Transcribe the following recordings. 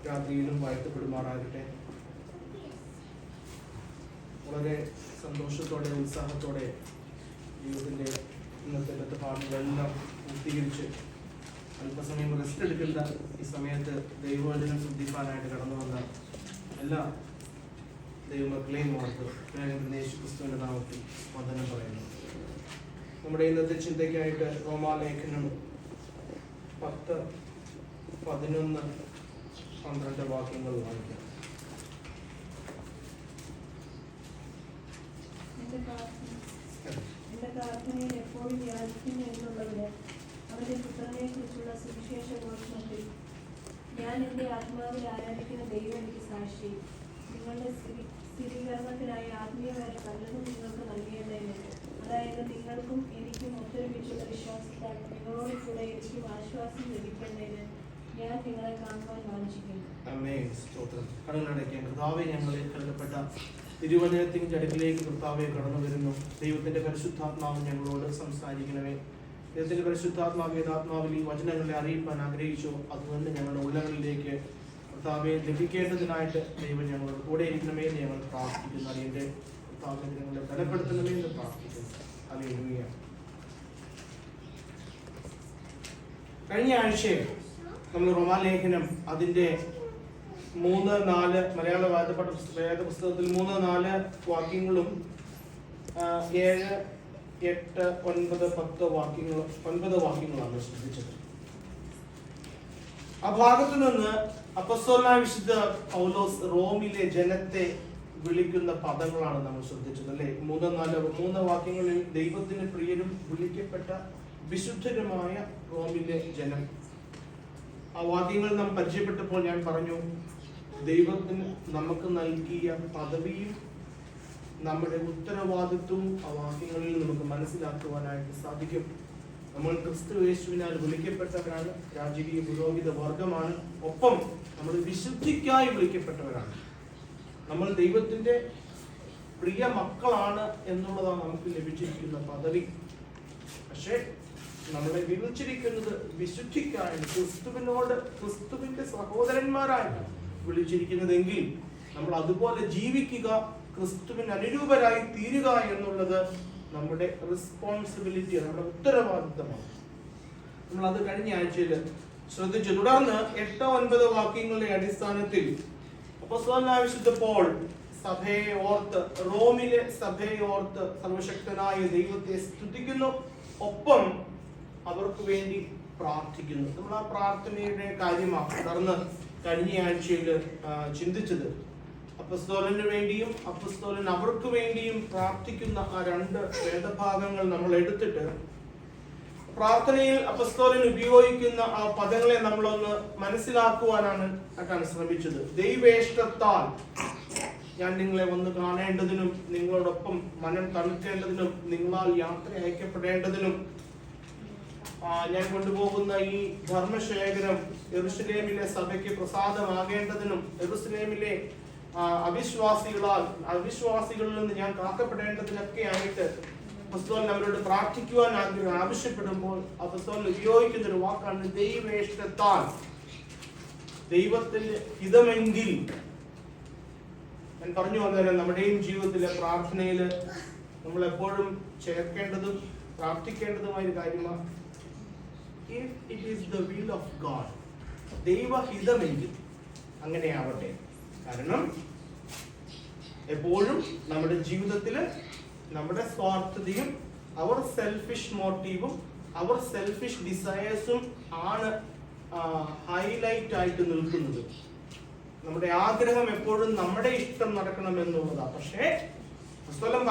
രാത്രിയിലും വാഴ്ത്തപ്പെടുമാറാകട്ടെ. വളരെ സന്തോഷത്തോടെ ഉത്സാഹത്തോടെ ദൈവത്തിൻ്റെ ഇന്നത്തെ പാഠങ്ങളെല്ലാം പൂർത്തീകരിച്ച് അല്പസമയം റെസ്റ്റ് എടുക്കേണ്ട ഈ സമയത്ത് ദൈവവചനം ശ്രദ്ധിക്കാനായിട്ട് കടന്നു വന്ന എല്ലാ ദൈവമക്കളെയും ഓർത്ത് യേശുക്രിസ്തുവിന്റെ നാമത്തിൽ വന്ദനം പറയുന്നു. നമ്മുടെ ഇന്നത്തെ ചിന്തയ്ക്കായിട്ട് റോമാലേഖനം 10, 11, 12 വാക്യങ്ങൾ വായിക്കാം. എന്റെ പ്രാർത്ഥനയിൽ എപ്പോഴും യാചിക്കുന്നു എന്നുള്ളതിന് അവന്റെ പുത്രനെ കുറിച്ചുള്ള സുവിശേഷ ഘോഷണത്തിൽ ഞാൻ എന്റെ ആത്മാവിൽ ആരാധിക്കുന്ന ദൈവം എനിക്ക് സാക്ഷി. നിങ്ങളുടെ സ്ഥിരീകരണത്തിനായി ആത്മീയമായ പലതും നിങ്ങൾക്ക് നൽകേണ്ടതിന്, അതായത് നിങ്ങൾക്കും എനിക്കും ഒത്തൊരുമിച്ചുള്ള വിശ്വാസത്താൽ നിങ്ങളോട് കൂടെ എനിക്കും ആശ്വാസം ലഭിക്കേണ്ടതിന് ഞാൻ നിങ്ങളെ കാണുവാൻ വാഞ്ചിക്കുന്നു. കർത്താവേ, ഞങ്ങളിൽ കരുതപ്പെട്ട തിരുവചനത്തിന്റെ അടുക്കിലേക്ക് കർത്താവെ കടന്നു വരുന്നു. ദൈവത്തിന്റെ പരിശുദ്ധാത്മാവ് ഞങ്ങളോട് സംസാരിക്കണമേ. ദൈവത്തിന്റെ പരിശുദ്ധാത്മാവ് ഏതാത്മാവിൽ ഈ വചനങ്ങളെ അറിയിപ്പാൻ ആഗ്രഹിച്ചു അതുകൊണ്ട് ഞങ്ങളുടെ ഉള്ളകളിലേക്ക് കർത്താവെ ലഭിക്കേണ്ടതിനായിട്ട് ദൈവം ഞങ്ങളോട് കൂടെ ഇരിക്കണമേ എന്ന് ഞങ്ങൾ പ്രാർത്ഥിക്കുന്നു. അതിന്റെ കർത്താവെ ഞങ്ങളെ ബലപ്പെടുത്തണമേ എന്ന് പ്രാർത്ഥിക്കുന്നു. ഹല്ലേലൂയ. കഴിഞ്ഞ ആഴ്ചയിൽ നമ്മൾ റോമാലേഖനം അതിന്റെ 3, 4 മലയാള വേദപുസ്തകത്തിൽ 3, 4 വാക്യങ്ങളും 7, 8, 9, 10 വാക്യങ്ങളും 9 വാക്യങ്ങളാണ് ശ്രദ്ധിച്ചത്. ആ ഭാഗത്തു നിന്ന് അപ്പോസ്തലനായ വിശുദ്ധ പൗലോസ് റോമിലെ ജനത്തെ വിളിക്കുന്ന പദങ്ങളാണ് നമ്മൾ ശ്രദ്ധിച്ചത്, അല്ലെ? 3, 4 വാക്യങ്ങളിൽ ദൈവത്തിന് പ്രിയരും വിളിക്കപ്പെട്ട വിശുദ്ധരുമായ റോമിലെ ജനം. ആ വാക്യങ്ങൾ നാം പരിചയപ്പെട്ടപ്പോൾ ഞാൻ പറഞ്ഞു, ദൈവത്തിന് നമുക്ക് നൽകിയ പദവിയും നമ്മുടെ ഉത്തരവാദിത്വവും ആ വാക്യങ്ങളിൽ നമുക്ക് മനസ്സിലാക്കുവാനായിട്ട് സാധിക്കും. നമ്മൾ ക്രിസ്തു യേശുവിനാൽ വിളിക്കപ്പെട്ടവരാണ്, രാജകീയ പുരോഹിത വർഗമാണ്, ഒപ്പം നമ്മൾ വിശുദ്ധിക്കായി വിളിക്കപ്പെട്ടവരാണ്. നമ്മൾ ദൈവത്തിന്റെ പ്രിയ മക്കളാണ് എന്നുള്ളതാണ് നമുക്ക് ലഭിച്ചിരിക്കുന്ന പദവി. പക്ഷേ നമ്മളെ വിളിച്ചിരിക്കുന്നത് വിശുദ്ധിക്കായാണ്, ക്രിസ്തുവിന്റെ സഹോദരന്മാരായാണ് വിളിച്ചിരിക്കുന്നതെങ്കിൽ നമ്മൾ അതുപോലെ ജീവിക്കുക, ക്രിസ്തുവിന് അനുരൂപരായി തീരുക എന്നുള്ളത് നമ്മുടെ റെസ്പോൺസിബിലിറ്റി, നമ്മുടെ ഉത്തരവാദിത്തമാണ്. നമ്മൾ അത് കഴിഞ്ഞ ആഴ്ചയിൽ ശ്രദ്ധിച്ചു. തുടർന്ന് 8, 9 വാക്യങ്ങളുടെ അടിസ്ഥാനത്തിൽ അപ്പോസ്തലനായ വിശുദ്ധ പൗൽ സഭയെ ഓർത്ത്, റോമിലെ സഭയെ ഓർത്ത് സർവശക്തനായ ദൈവത്തെ സ്തുതിക്കുന്നു, ഒപ്പം അവർക്ക് വേണ്ടി പ്രാർത്ഥിക്കുന്നു. നമ്മൾ ആ പ്രാർത്ഥനയുടെ കാര്യമാണ് തുടർന്ന് കഴിഞ്ഞ ആഴ്ചയിൽ ചിന്തിച്ചത്. അപ്പോസ്തലന് വേണ്ടിയും അപ്പോസ്തലൻ അവർക്ക് വേണ്ടിയും പ്രാർത്ഥിക്കുന്ന ആ 2 വേദഭാഗങ്ങൾ നമ്മൾ എടുത്തിട്ട് പ്രാർത്ഥനയിൽ അപ്പോസ്തലൻ ഉപയോഗിക്കുന്ന ആ പദങ്ങളെ നമ്മളൊന്ന് മനസ്സിലാക്കുവാനാണ് ശ്രമിച്ചത്. ദൈവേഷ്ടത്താൽ ഞാൻ നിങ്ങളെ വന്ന് കാണേണ്ടതിനും നിങ്ങളോടൊപ്പം മനം തണുക്കേണ്ടതിനും നിങ്ങളാൽ യാത്ര അയക്കപ്പെടേണ്ടതിനും ഞാൻ കൊണ്ടുപോകുന്ന ഈ ധർമ്മശേഖരം യെരൂശലേമിലെ സഭയ്ക്ക് പ്രസാദമാകേണ്ടതിനും യെരൂശലേമിലെ അവിശ്വാസികളിൽ നിന്ന് ഞാൻ കാക്കപ്പെടേണ്ടതിനൊക്കെ ആയിട്ട് അപ്പോസ്തലൻ അവരോട് പ്രാർത്ഥിക്കുവാൻ ആവശ്യപ്പെടുമ്പോൾ അപ്പോസ്തലൻ ഉപയോഗിക്കുന്ന ഒരു വാക്കാണ് ദൈവേഷ്ടത്താൽ. ദൈവത്തിന്റെ ഹിതമെങ്കിൽ, ഞാൻ പറഞ്ഞു വന്നേരം നമ്മുടെയും ജീവിതത്തിലെ പ്രാർത്ഥനയിൽ നമ്മൾ എപ്പോഴും ചേർക്കേണ്ടതും പ്രാർത്ഥിക്കേണ്ടതുമായ ഒരു കാര്യമാണ്, if it is the will of God, ദൈവഹിതമെങ്കിൽ അങ്ങനെയാവട്ടെ. കാരണം എപ്പോഴും നമ്മുടെ ജീവിതത്തിൽ നമ്മുടെ സ്വാർത്ഥതയും അവർ സെൽഫിഷ് മോട്ടീവും അവർ സെൽഫിഷ് ഡിസയേഴ്സും ആണ് ഹൈലൈറ്റ് ആയിട്ട് നിൽക്കുന്നത്. നമ്മുടെ ആഗ്രഹം എപ്പോഴും നമ്മുടെ ഇഷ്ടം നടക്കണം എന്നുള്ളതാണ്. പക്ഷേ പുസ്തകം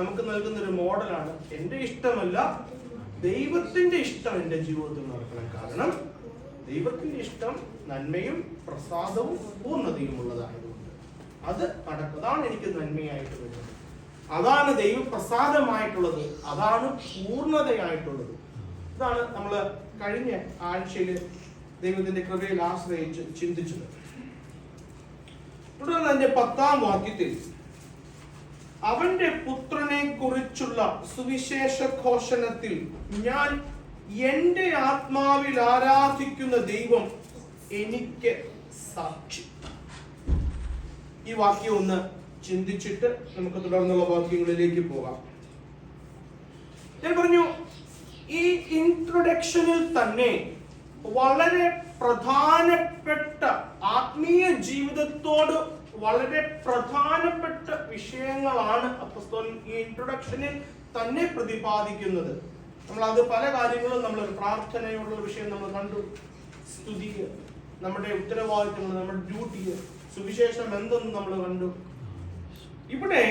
നമുക്ക് നൽകുന്ന ഒരു മോഡലാണ്, എൻ്റെ ഇഷ്ടമല്ല ദൈവത്തിന്റെ ഇഷ്ടം എൻ്റെ ജീവിതത്തിൽ നടക്കണം. കാരണം ദൈവത്തിന്റെ ഇഷ്ടം നന്മയും പ്രസാദവും പൂർണ്ണതയും ഉള്ളതായതുകൊണ്ട് അത് അതാണ് എനിക്ക് നന്മയായിട്ട് വരുന്നത്, അതാണ് ദൈവപ്രസാദമായിട്ടുള്ളത്, അതാണ് പൂർണ്ണതയായിട്ടുള്ളത്. ഇതാണ് നമ്മൾ കഴിഞ്ഞ ആഴ്ചയിൽ ദൈവത്തിന്റെ കൃപയിൽ ആശ്രയിച്ച് ചിന്തിച്ചത്. തുടർന്ന് അതിന്റെ 10-ാം വാക്യത്തിൽ അവന്റെ പുത്രനെ കുറിച്ചുള്ള സുവിശേഷ ഘോഷണത്തിൽ ഞാൻ എന്റെ ആത്മാവിൽ ആരാധിക്കുന്ന ദൈവം എനിക്ക് സാക്ഷി. ഈ വാക്യം ഒന്ന് ചിന്തിച്ചിട്ട് നമുക്ക് തുടർന്നുള്ള വാക്യങ്ങളിലേക്ക് പോകാം. ഞാൻ പറഞ്ഞു, ഈ ഇൻട്രൊഡക്ഷനിൽ തന്നെ വളരെ പ്രധാനപ്പെട്ട ആത്മീയ ജീവിതത്തോട് വളരെ പ്രധാനപ്പെട്ട വിഷയങ്ങളാണ് അപ്പോസ്തലൻ ഈ ഇൻട്രൊഡക്ഷനിൽ തന്നെ പ്രതിപാദിക്കുന്നത്. നമ്മൾ അത് പല കാര്യങ്ങളും, നമ്മൾ പ്രാർത്ഥനയോടുള്ള വിഷയം നമ്മൾ കണ്ടു, സ്തുതി, നമ്മുടെ ഉത്തരവാദിത്തങ്ങൾ, നമ്മുടെ ഡ്യൂട്ടി, സുവിശേഷം എന്തെന്ന് നമ്മൾ കണ്ടു. ഇവിടെ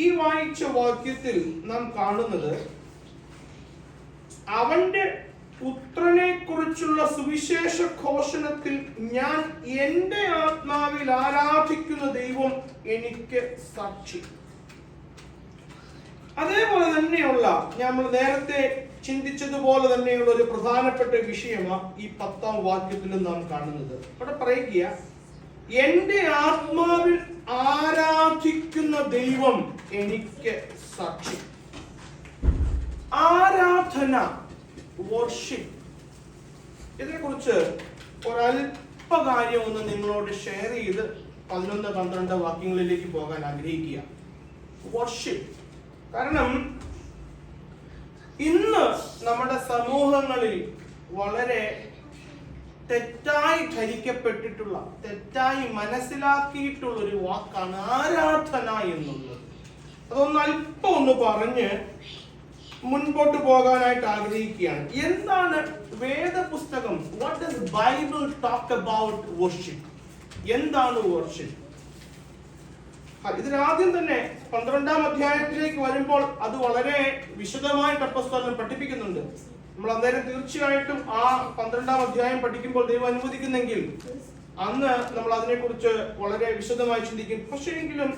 ഈ വായിച്ച വാക്യത്തിൽ നാം കാണുന്നത് അവന്റെ പുത്രനെ കുറിച്ചുള്ള സുവിശേഷ ഘോഷണത്തിൽ ഞാൻ എന്റെ ആത്മാവിൽ ആരാധിക്കുന്ന ദൈവം എനിക്ക് സാക്ഷി. അതേപോലെ തന്നെയുള്ള, നമ്മൾ നേരത്തെ ചിന്തിച്ചതുപോലെ തന്നെയുള്ള ഒരു പ്രധാനപ്പെട്ട വിഷയമാണ് ഈ 10ാം വാക്യത്തിലും നാം കാണുന്നത്. അവിടെ പറയുക, എന്റെ ആത്മാവിൽ ആരാധിക്കുന്ന ദൈവം എനിക്ക് സാക്ഷി. ആരാധന, വർഷിപ്പ്, ഇതിനെ കുറിച്ച് ഒരല്പ കാര്യം ഒന്ന് നിങ്ങളോട് ഷെയർ ചെയ്ത് 11-12 വാക്യങ്ങളിലേക്ക് പോകാൻ ആഗ്രഹിക്കുക. വർഷിപ്പ്. കാരണം ഇന്ന് നമ്മുടെ സമൂഹങ്ങളിൽ വളരെ തെറ്റായി ധരിക്കപ്പെട്ടിട്ടുള്ള, തെറ്റായി മനസ്സിലാക്കിയിട്ടുള്ള ഒരു വാക്കാണ് ആരാധന എന്നുള്ളത്. അതൊന്ന് അല്പം ഒന്ന് പറഞ്ഞ് മുൻപോട്ട് പോകാനായിട്ട് ആഗ്രഹിക്കുകയാണ്. എന്താണ് വേദപുസ്തകം, what does Bible talk about worship? എന്താണ് വർഷിപ്പ്? ഇതിനാദ്യം തന്നെ 12ാം അധ്യായത്തിലേക്ക് വരുമ്പോൾ അത് വളരെ വിശദമായിട്ട് അപ്പോസ്തലൻ പഠിപ്പിക്കുന്നുണ്ട്. നമ്മൾ അന്നേരം തീർച്ചയായിട്ടും ആ 12ാം അധ്യായം പഠിക്കുമ്പോൾ ദൈവം അനുവദിക്കുന്നെങ്കിൽ അന്ന് നമ്മൾ അതിനെക്കുറിച്ച് വളരെ വിശദമായി ചിന്തിക്കും. പക്ഷേ എങ്കിലും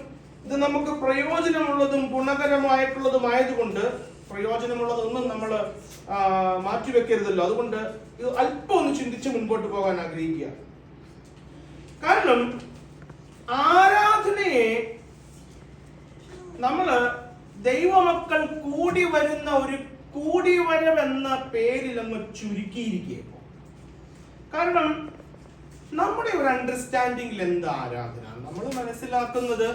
ഇത് നമുക്ക് പ്രയോജനമുള്ളതും ഗുണകരമായിട്ടുള്ളതുമായതുകൊണ്ട് പ്രയോജനമുള്ളതൊന്നും നമ്മൾ മാറ്റിവെക്കരുതല്ലോ. അതുകൊണ്ട് ഇത് അല്പം ഒന്ന് ചിന്തിച്ച് മുൻപോട്ട് പോകാൻ ആഗ്രഹിക്കുക. കാരണം ആരാധനയെ നമ്മള് ദൈവമക്കൾ കൂടി വരുന്ന ഒരു കൂടിവരവെന്ന പേരിൽ അങ്ങ് ചുരുക്കിയിരിക്കുക. കാരണം നമ്മുടെ ഒരു അണ്ടർസ്റ്റാൻഡിങ്ങിൽ എന്താ ആരാധന? നമ്മൾ മനസ്സിലാക്കുന്നത്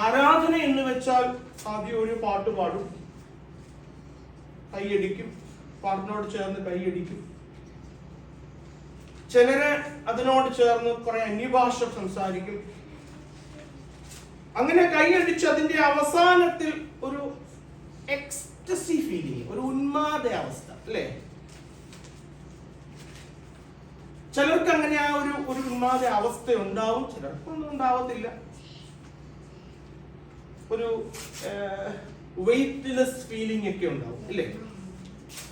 ആരാധന എന്ന് വെച്ചാൽ ആദ്യം ഒരു പാട്ട് പാടും, കൈയടിക്കും, പാട്ടിനോട് ചേർന്ന് കൈയടിക്കും, ചിലര് അതിനോട് ചേർന്ന് കുറെ അന്യഭാഷ സംസാരിക്കും. അങ്ങനെ കൈയടിച്ച് അതിന്റെ അവസാനത്തിൽ ഒരു എക്സ്റ്റസി ഫീലിംഗ്, ഒരു ഉന്മാദ അവസ്ഥ, അല്ലേ? ചിലർക്ക് അങ്ങനെ ആ ഒരു ഉന്മാദ അവസ്ഥ ഉണ്ടാവും, ചിലർക്കൊന്നും ഉണ്ടാവത്തില്ല. ഒരു വെയിറ്റ്ലെസ് ഫീലിംഗ് ഒക്കെ ഉണ്ടാവും, ഇല്ലേ?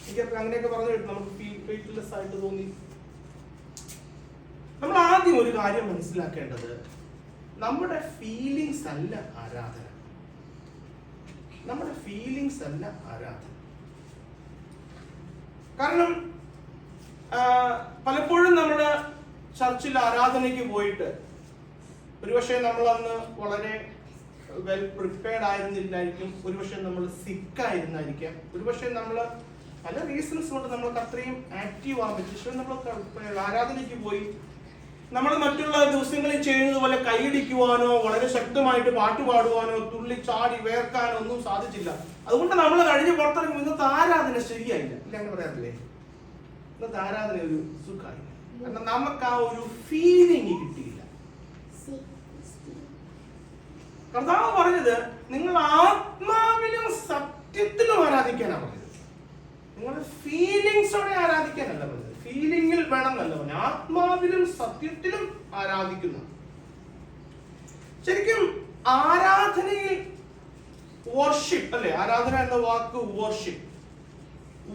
എനിക്കൊക്കെ അങ്ങനെയൊക്കെ പറഞ്ഞു കേട്ടു, നമുക്ക് വെയിറ്റ്ലെസ് ആയിട്ട് തോന്നി. നമ്മൾ ആദ്യം ഒരു കാര്യം മനസ്സിലാക്കേണ്ടത്, നമ്മുടെ ഫീലിങ്സ് അല്ല ആരാധന. നമ്മുടെ ഫീലിങ്സ് അല്ല ആരാധന. കാരണം പലപ്പോഴും നമ്മൾ ചർച്ചിൽ ആരാധനയ്ക്ക് പോയിട്ട് ഒരുപക്ഷെ നമ്മൾ അന്ന് വളരെ വെൽ പ്രിപ്പയർഡ് ആയിരുന്നില്ലായിരിക്കും, ഒരുപക്ഷെ നമ്മൾ സിക്കായിരുന്നായിരിക്കാം, ഒരുപക്ഷെ നമ്മൾ പല റീസൺസ് കൊണ്ട് നമ്മൾക്ക് അത്രയും ആക്റ്റീവ് ആകാൻ പറ്റും. പക്ഷെ നമ്മൾ ആരാധനയ്ക്ക് പോയി നമ്മൾ മറ്റുള്ള ദിവസങ്ങളിൽ ചെയ്യുന്നത് പോലെ കൈയടിക്കുവാനോ വളരെ ശക്തമായിട്ട് പാട്ട് പാടുവാനോ തുള്ളി ചാടി വേർക്കാനോ ഒന്നും സാധിച്ചില്ല. അതുകൊണ്ട് നമ്മൾ കഴിഞ്ഞ് പുറത്തിറങ്ങി ഇന്നത്തെ ആരാധന ശരിയായില്ല, ഇല്ല അങ്ങനെ പറയാറില്ലേ? ഇന്നത്തെ ആരാധന ഒരു സുഖമായില്ല, കാരണം നമുക്ക് ആ ഒരു ഫീലിംഗ് കിട്ടിയില്ല. കർത്താവ് പറഞ്ഞത് നിങ്ങൾ ആത്മാവിലും സത്യത്തിലും ആരാധിക്കാനാണ് പറഞ്ഞത്. നിങ്ങളുടെ ഫീലിങ്സോടെ ആരാധിക്കാനല്ല പറഞ്ഞത്. ഫീലിംഗിൽ വേണം എന്നല്ല പറഞ്ഞത്, ആത്മാവിലും സത്യത്തിലും ആരാധിക്കുന്ന. ശരിക്കും ആരാധനയിൽ വർഷിപ്പ്, അല്ലെ? ആരാധന എന്ന വാക്ക് വർഷിപ്പ്.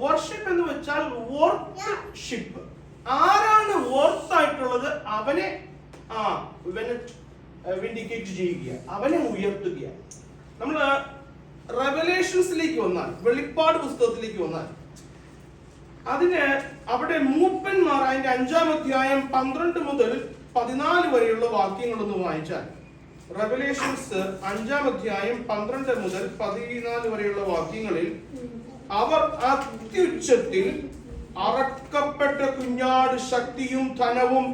വർഷിപ്പ് എന്ന് വെച്ചാൽ വർഷിപ്പ്. ആരാണ് വർത്ത് ആയിട്ടുള്ളത് അവനെ വിൻഡിക്കേറ്റ് ചെയ്യുക, അവനെ ഉയർത്തുക. നമ്മൾ റെവലേഷൻസിലേക്ക് വന്നാൽ, വെളിപ്പാട് പുസ്തകത്തിലേക്ക് വന്നാൽ, അതിന് അവിടെ മൂപ്പന്മാർ അതിന്റെ 5-ാം അധ്യായം 12 മുതൽ 14 വരെയുള്ള വാക്യങ്ങളൊന്ന് വായിച്ചാൽ, റെവലേഷൻസ് 5-ാം അധ്യായം 12 മുതൽ 14 വരെയുള്ള വാക്യങ്ങളിൽ അവർ അത്യുച്ചത്തിൽ അറക്കപ്പെട്ട കുഞ്ഞാട് ശക്തിയും ധനവും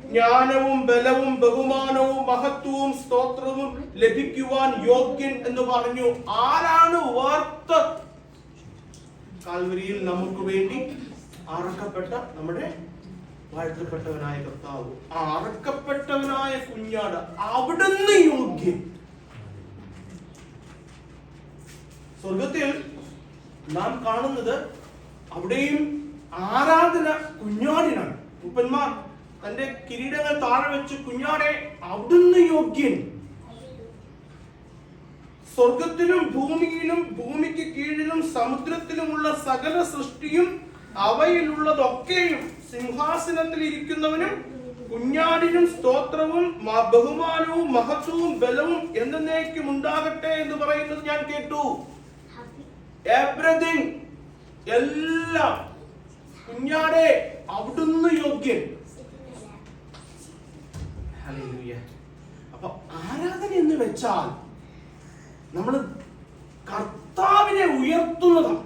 ജ്ഞാനവും ബലവും ബഹുമാനവും മഹത്വവും സ്തോത്രവും ലഭിക്കുവാൻ യോഗ്യൻ എന്ന് പറഞ്ഞു. ആരാണ് വർത്ത്? കാൽവരിയിൽ നമുക്ക് വേണ്ടി അറക്കപ്പെട്ട നമ്മുടെ വാഴ്ത്തപ്പെട്ടവനായ കർത്താവ്, ആ അറക്കപ്പെട്ടവനായ കുഞ്ഞാട്, അവിടുന്ന് യോഗ്യൻ. സ്വർഗത്തിൽ നാം കാണുന്നത് അവിടെയും ആരാധന കുഞ്ഞാടിനാണ്. മൂപ്പന്മാർ തന്റെ കിരീടങ്ങൾ താഴെ വെച്ച് കുഞ്ഞാടെ അവിടുന്ന് യോഗ്യൻ. സ്വർഗത്തിലും ഭൂമിയിലും ഭൂമിക്ക് കീഴിലും സമുദ്രത്തിലുമുള്ള സകല സൃഷ്ടിയും അവയിലുള്ളതൊക്കെയും സിംഹാസനത്തിൽ ഇരിക്കുന്നവനും കുഞ്ഞാടിനും സ്തോത്രവും ബഹുമാനവും മഹത്വവും ബലവും എന്നേക്കും ഉണ്ടാകട്ടെ എന്ന് പറയുന്നത് ഞാൻ കേട്ടു. എവരിതിങ്, എല്ലാം കുഞ്ഞാടെ അവിടുന്ന് യോഗ്യൻ. ഹല്ലേലൂയ. അപ്പൊ ആരാധന എന്ന് വെച്ചാൽ നമ്മൾ കർത്താവിനെ ഉയർത്തുന്നതാണ്,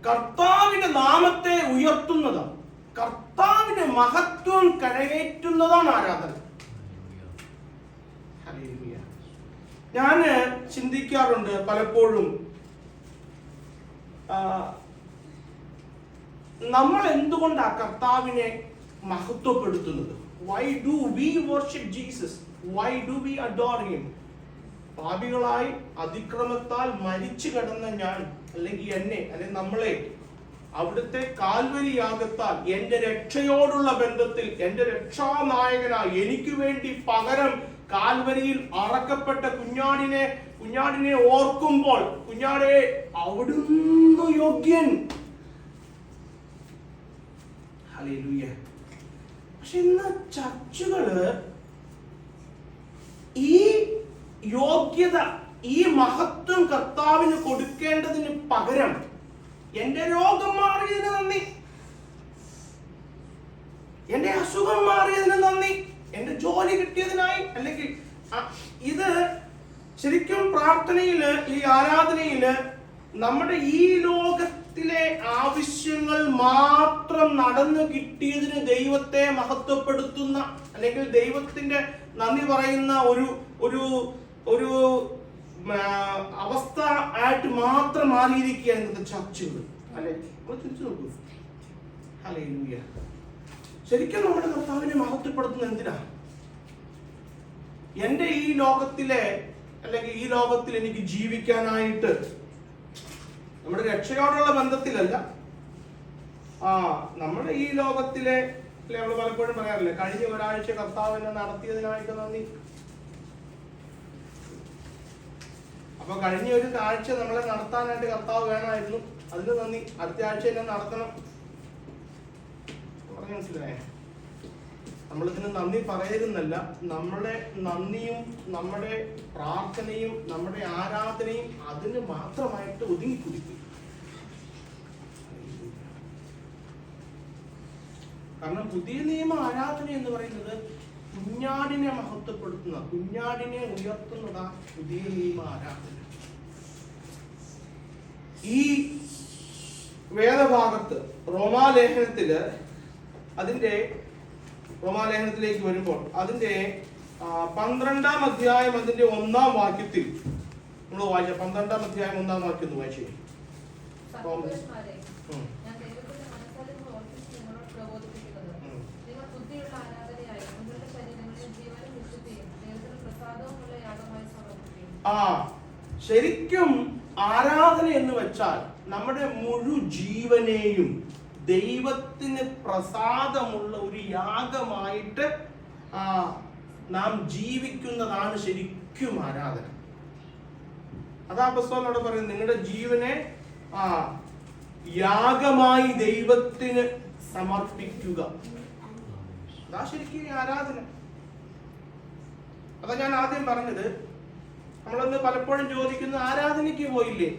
കർത്താവിന്റെ നാമത്തെ ഉയർത്തുന്നതാണ്, കർത്താവിന്റെ മഹത്വം കരയേറ്റുന്നതാണ് ആരാധന. ഹല്ലേലൂയ. ഞാൻ ചിന്തിക്കാറുണ്ട് പലപ്പോഴും, നമ്മൾ എന്തുകൊണ്ടാണ് കർത്താവിനെ മഹത്വപ്പെടുത്തുന്നത്? Why do we worship Jesus? Why do we adore him? പാപികളായി അതിക്രമത്താൽ മരിച്ചു കിടന്ന ഞാൻ, അല്ലെങ്കിൽ എന്നെ, അല്ലെങ്കിൽ നമ്മളെ അവിടുത്തെ കാൽവരി യാഗത്താൽ എന്റെ രക്ഷയോടുള്ള ബന്ധത്തിൽ എന്റെ രക്ഷാനായകനായി എനിക്ക് വേണ്ടി പകരം കാൽവരിയിൽ അറക്കപ്പെട്ട കുഞ്ഞാടിനെ ഓർക്കുമ്പോൾ, കുഞ്ഞാടെ അവിടുന്ന് യോഗ്യൻ. ഹല്ലേലൂയ. പക്ഷെ ഇന്ന് ചർച്ചുകള് ഈ യോഗ്യത, ഈ മഹത്വം കർത്താവിന് കൊടുക്കേണ്ടതിന് പകരം എന്റെ രോഗം മാറിയതിന് നന്ദി, എന്റെ അസുഖം മാറിയതിന് നന്ദി, എന്റെ ജോലി കിട്ടിയതിനായി, അല്ലെങ്കിൽ ഇത് ശരിക്കും പ്രാർത്ഥനയില്, ഈ ആരാധനയില് നമ്മുടെ ഈ ലോകത്തിലെ ആവശ്യങ്ങൾ മാത്രം നടന്നു കിട്ടിയതിന് ദൈവത്തെ മഹത്വപ്പെടുത്തുന്ന, അല്ലെങ്കിൽ ദൈവത്തിന്റെ നന്ദി പറയുന്ന ഒരു അവസ്ഥ ആയിട്ട് മാത്രം മാറിയിരിക്കുക ഇന്നത്തെ ചർച്ചകൾ, അല്ലെ? ചിന്തിച്ചു നോക്കൂ. ഹല്ലേലൂയ. ശരിക്കും നമ്മുടെ കർത്താവിനെ മഹത്വപ്പെടുത്തുന്നത് എന്തിനാ? എന്റെ ഈ ലോകത്തിലെ, അല്ലെങ്കിൽ ഈ ലോകത്തിൽ എനിക്ക് ജീവിക്കാനായിട്ട്, നമ്മുടെ രക്ഷയോടുള്ള ബന്ധത്തിലല്ല, നമ്മുടെ ഈ ലോകത്തിലെ, നമ്മൾ പലപ്പോഴും പറയാറില്ലേ, കഴിഞ്ഞ ഒരാഴ്ച കർത്താവിനെ നടത്തിയതിനായിട്ട് നന്ദി. അപ്പൊ കഴിഞ്ഞ ഒരു ആഴ്ച നമ്മളെ നടത്താനായിട്ട് കർത്താവ് വേണമായിരുന്നു, അതിന് നന്ദി. അടുത്ത ആഴ്ച എന്നെ നടത്തണം. പറഞ്ഞു മനസ്സിലായേ? നമ്മളിതിന് നന്ദി പറയുന്നല്ല, നമ്മുടെ നന്ദിയും നമ്മുടെ പ്രാർത്ഥനയും നമ്മുടെ ആരാധനയും അതിന് മാത്രമായിട്ട് ഒതുങ്ങിക്കുടിക്കും. കാരണം പുതിയ നിയമ ആരാധന എന്ന് പറയുന്നത് കുഞ്ഞാടിനെ മഹത്വപ്പെടുത്തുന്ന, കുഞ്ഞാടിനെ ഉയർത്തുന്നതാ പുതിയ നിയമ ആരാധന. ഈ വേദഭാഗത്ത് റോമാലേഖനത്തില്, അതിന്റെ റോമാലേഖനത്തിലേക്ക് വരുമ്പോൾ അതിന്റെ 12-ാം അധ്യായം അതിന്റെ 1-ാം വാക്യത്തിൽ നമ്മൾ വായിച്ച 12-ാം അധ്യായം 1-ാം വാക്യം ഒന്ന് വായിച്ചേ. ശരിക്കും ആരാധന എന്ന് വെച്ചാൽ നമ്മുടെ മുഴു ജീവനെയും ദൈവത്തിന് പ്രസാദമുള്ള ഒരു യാഗമായിട്ട് നാം ജീവിക്കുന്നതാണ് ശരിക്കും ആരാധന. അതാ അപ്പോസ്തലനോട് പറയുന്നത്, നിങ്ങളുടെ ജീവനെ യാഗമായി ദൈവത്തിന് സമർപ്പിക്കുക. അതാ ശരിക്കും ആരാധന. അതാ ഞാൻ ആദ്യം പറഞ്ഞത്, നമ്മളൊന്ന് പലപ്പോഴും ചോദിക്കുന്ന, ആരാധനയ്ക്ക് പോയില്ലേ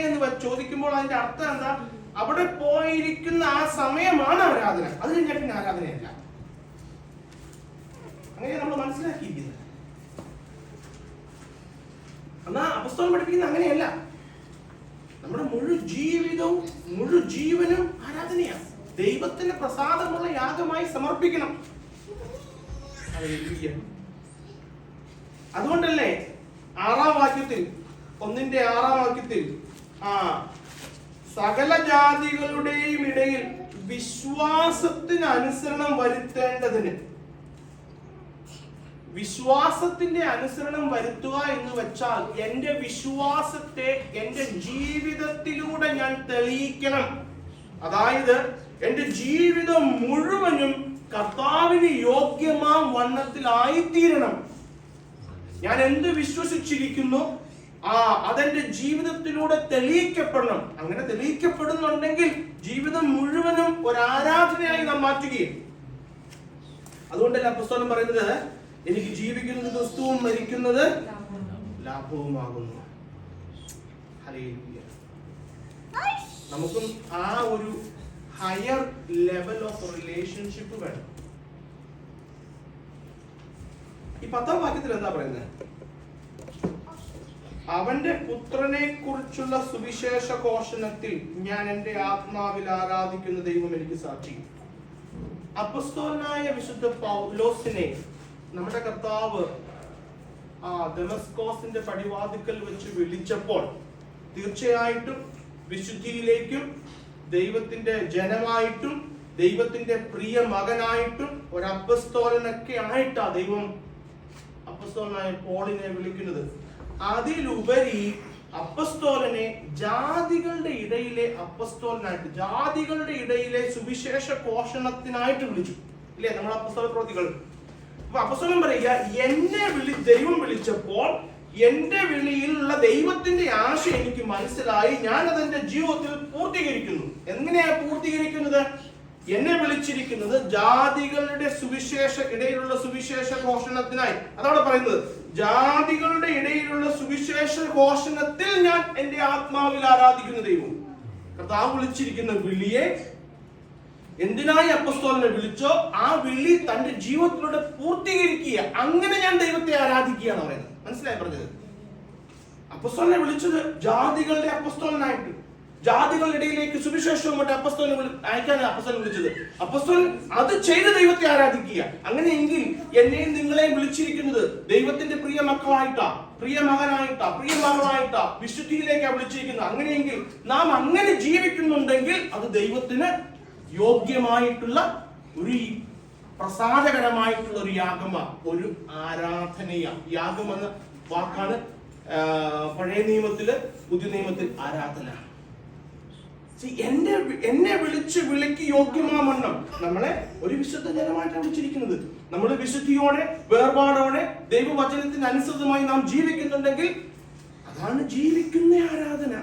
എന്ന് ചോദിക്കുമ്പോൾ അതിന്റെ അർത്ഥം എന്താ? അവിടെ പോയിരിക്കുന്ന ആ സമയമാണ് ആരാധന, അത് കഴിഞ്ഞാൽ പിന്നെ ആരാധനയല്ല. അങ്ങനെ നമ്മൾ മനസ്സിലാക്കിയിരിക്കുന്നത്. എന്നാ അപ്പോസ്തലൻ പഠിപ്പിക്കുന്നത് അങ്ങനെയല്ല. നമ്മുടെ മുഴു ജീവിതവും മുഴു ജീവനും ആരാധനയാണ്. ദൈവത്തിന് പ്രസാദമുള്ള യാഗമായി സമർപ്പിക്കണം. അതുകൊണ്ടല്ലേ 6-ാം വാക്യത്തിൽ 1:6 വാക്യത്തിൽ സകല ജാതികളുടെയും ഇടയിൽ വിശ്വാസത്തിന് അനുസരണം വരുത്തേണ്ടതിന്, വിശ്വാസത്തിന്റെ അനുസരണം വരുത്തുക എന്ന് വെച്ചാൽ എന്റെ വിശ്വാസത്തെ എന്റെ ജീവിതത്തിലൂടെ ഞാൻ തെളിയിക്കണം. അതായത് എന്റെ ജീവിതം മുഴുവനും കർത്താവിന് യോഗ്യമാം വണ്ണത്തിലായിത്തീരണം. ഞാൻ എന്ത് വിശ്വസിച്ചിരിക്കുന്നു അതെന്റെ ജീവിതത്തിലൂടെ തെളിയിക്കപ്പെടണം. അങ്ങനെ തെളിയിക്കപ്പെടുന്നുണ്ടെങ്കിൽ ജീവിതം മുഴുവനും ഒരു ആരാധനയായി നാം മാറ്റുകയും. അതുകൊണ്ടല്ലേ അപ്പോസ്തലൻ പറയുന്നത്, എനിക്ക് ജീവിക്കുന്നത് ക്രിസ്തുവും മരിക്കുന്നത് ലാഭവുമാകുന്നു. ഹല്ലേലൂയ. നമുക്കും ആ ഒരു ഹയർ ലെവൽ ഓഫ് റിലേഷൻഷിപ്പ് വേണം. ഈ 10-ാം വാക്യത്തിൽ എന്താ പറയുന്നത്? അവന്റെ പുത്രനെ കുറിച്ചുള്ള സുവിശേഷ ഘോഷണത്തിൽ ഞാൻ എന്റെ ആത്മാവിൽ ആരാധിക്കുന്ന ദൈവം എനിക്ക് സാക്ഷി. അപ്പോസ്തലനായ വിശുദ്ധ പൗലോസിനെ നമ്മുടെ കർത്താവ് ദമസ്കോസിന്റെ പടിവാതിക്കൽ വെച്ച് വിളിച്ചപ്പോൾ തീർച്ചയായിട്ടും വിശുദ്ധിയിലേക്കും ദൈവത്തിന്റെ ജനമായിട്ടും ദൈവത്തിന്റെ പ്രിയ മകനായിട്ടും ഒരു അപ്പസ്തോലനൊക്കെ ആയിട്ടാ ദൈവം അപ്പസ്തോലനായ പോളിനെ വിളിക്കുന്നത്. അതിലുപരി അപ്പസ്തോലനെ ജാതികളുടെ ഇടയിലെ അപ്പസ്തോലനായിട്ട്, ജാതികളുടെ ഇടയിലെ സുവിശേഷ ഘോഷണത്തിനായിട്ട് വിളിച്ചു. ഇല്ലേ നമ്മൾ അപ്പസ്തോല പ്രവൃത്തികൾ. അപ്പൊ അപ്പസ്തോലൻ പറയുക, എന്നെ ദൈവം വിളിച്ചപ്പോൾ എന്റെ വിളിയിലുള്ള ദൈവത്തിന്റെ ആശ എനിക്ക് മനസ്സിലായി. ഞാൻ അതെന്റെ ജീവിതത്തിൽ പൂർത്തീകരിക്കുന്നു. എങ്ങനെയാ പൂർത്തീകരിക്കുന്നത്? എന്നെ വിളിച്ചിരിക്കുന്നത് ജാതികളുടെ ഇടയിലുള്ള സുവിശേഷ ഘോഷണത്തിനായി. അതാണ് പറയുന്നത്, ജാതികളുടെ ഇടയിലുള്ള സുവിശേഷ ഘോഷണത്തിൽ ഞാൻ എന്റെ ആത്മാവിൽ ആരാധിക്കുന്ന ദൈവം. കർത്താവ് വിളിച്ചിരിക്കുന്ന വിളിയെ എന്തിനായി അപ്പോസ്തലനെ വിളിച്ചോ ആ വിളി തന്റെ ജീവിതത്തിലൂടെ പൂർത്തീകരിക്കുക. അങ്ങനെ ഞാൻ ദൈവത്തെ ആരാധിക്കുക എന്ന് പറയുന്നത്. മനസ്സിലായി പറഞ്ഞത്? അപ്പോസ്തലനെ വിളിച്ചത് ജാതികളുടെ അപ്പോസ്തലനായിട്ട്, ജാതികളുടെ ഇടയിലേക്ക് സുവിശേഷവുമായിട്ട് അപ്പോസ്തലനെ അയക്കാനാണ് അപ്പോസ്തലൻ വിളിച്ചത്. അപ്പോസ്തലൻ അത് ചെയ്ത് ദൈവത്തെ ആരാധിക്കുക. അങ്ങനെയെങ്കിൽ എന്നെയും നിങ്ങളെയും വിളിച്ചിരിക്കുന്നത് ദൈവത്തിന്റെ പ്രിയ മക്കളായിട്ടാ, പ്രിയ മകനായിട്ടാ, പ്രിയ മകളായിട്ടാ, വിശുദ്ധിയിലേക്കാണ് വിളിച്ചിരിക്കുന്നത്. അങ്ങനെയെങ്കിൽ നാം അങ്ങനെ ജീവിക്കുന്നുണ്ടെങ്കിൽ അത് ദൈവത്തിന് യോഗ്യമായിട്ടുള്ള ഒരു പ്രസാദകരമായിട്ടുള്ള ഒരു യാഗമാ, ഒരു ആരാധനയ. യാഗം എന്ന വാക്കാണ് പഴയ നിയമത്തില്, പുതിയ നിയമത്തിൽ ആരാധന. എന്നെ വിളിക്ക് യോഗ്യമാവണ്ണം നമ്മളെ ഒരു വിശുദ്ധ ജനമായിട്ടാണ് വിളിച്ചിരിക്കുന്നത്. നമ്മൾ വിശുദ്ധിയോടെ വേർപാടോടെ ദൈവവചനത്തിന് അനുസൃതമായി നാം ജീവിക്കുന്നുണ്ടെങ്കിൽ അതാണ് ജീവിക്കുന്ന ആരാധന.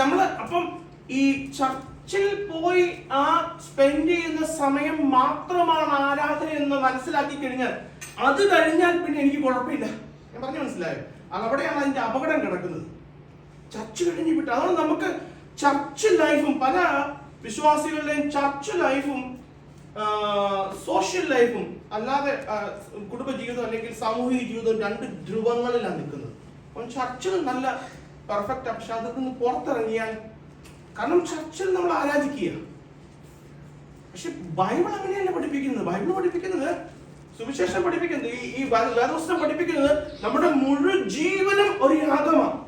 നമ്മള് അപ്പം ഈ ചർച്ചിൽ പോയി സ്പെൻഡ് ചെയ്യുന്ന സമയം മാത്രമാണ് ആരാധന എന്ന് മനസ്സിലാക്കി കഴിഞ്ഞാൽ അത് കഴിഞ്ഞാൽ പിന്നെ എനിക്ക് കുഴപ്പമില്ല. ഞാൻ പറഞ്ഞു മനസ്സിലായോ? അവിടെയാണ് അതിന്റെ അപകടം കിടക്കുന്നത്. ചർച്ച് കഴിഞ്ഞ് വിട്ട്. അതുകൊണ്ട് നമുക്ക് ചർച്ച് ലൈഫും പല വിശ്വാസികളുടെയും ചർച്ച് ലൈഫും സോഷ്യൽ ലൈഫും അല്ലാതെ കുടുംബജീവിതം അല്ലെങ്കിൽ സാമൂഹിക ജീവിതം രണ്ട് ധ്രുവങ്ങളിലാണ് നിൽക്കുന്നത്. അപ്പം ചർച്ചിൽ നല്ല പെർഫെക്റ്റ്, പക്ഷെ അതിൽ നിന്ന് പുറത്തിറങ്ങിയാൽ, കാരണം ചർച്ചിൽ നമ്മൾ ആരാധിക്കുക. പക്ഷെ ബൈബിൾ അങ്ങനെയല്ല പഠിപ്പിക്കുന്നത്. ബൈബിൾ പഠിപ്പിക്കുന്നത്, സുവിശേഷം പഠിപ്പിക്കുന്നത്, ഈ വേദപുസ്തകം പഠിപ്പിക്കുന്നത് നമ്മുടെ മുഴുവൻ ജീവനും ഒരു യാഗമാണ്.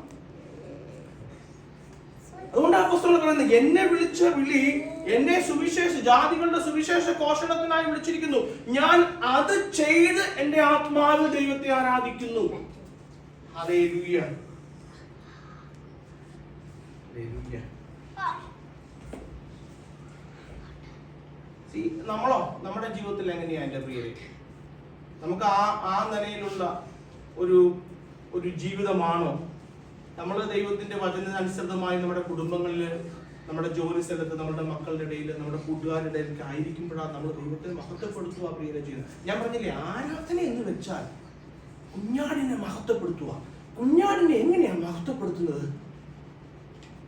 അതുകൊണ്ട് അപ്പോസ്തലൻ പറയുന്നത്, എന്നെ വിളിച്ച വിളി എന്നെ ജാതികളുടെ സുവിശേഷ ഘോഷണത്തിനായി വിളിച്ചിരിക്കുന്നു. ഞാൻ അത് ചെയ്ത് എന്റെ ആത്മാവിൽ ദൈവത്തെ ആരാധിക്കുന്നു. ഹല്ലേലൂയ. നമ്മളോ നമ്മുടെ ജീവിതത്തിൽ എങ്ങനെയാ എന്റെ പ്രിയരെ? നമുക്ക് ആ നിലയിലുള്ള ഒരു ജീവിതമാണോ? നമ്മൾ ദൈവത്തിന്റെ വചനത്തിനനുസൃതമായി നമ്മുടെ കുടുംബങ്ങളിൽ, നമ്മുടെ ജോലി സ്ഥലത്ത്, നമ്മുടെ മക്കളുടെ ഇടയിൽ, നമ്മുടെ കൂട്ടുകാരുടെ ഇടയിലൊക്കെ ആയിരിക്കുമ്പോഴാണ് നമ്മൾ ദൈവത്തെ മഹത്വപ്പെടുത്തുക പ്രിയരെ ചെയ്യുന്നത്. ഞാൻ പറഞ്ഞില്ലേ, ആരാധന എന്ന് വെച്ചാൽ കുഞ്ഞാടിനെ മഹത്വപ്പെടുത്തുക. കുഞ്ഞാടിനെ എങ്ങനെയാ മഹത്വപ്പെടുത്തുന്നത്?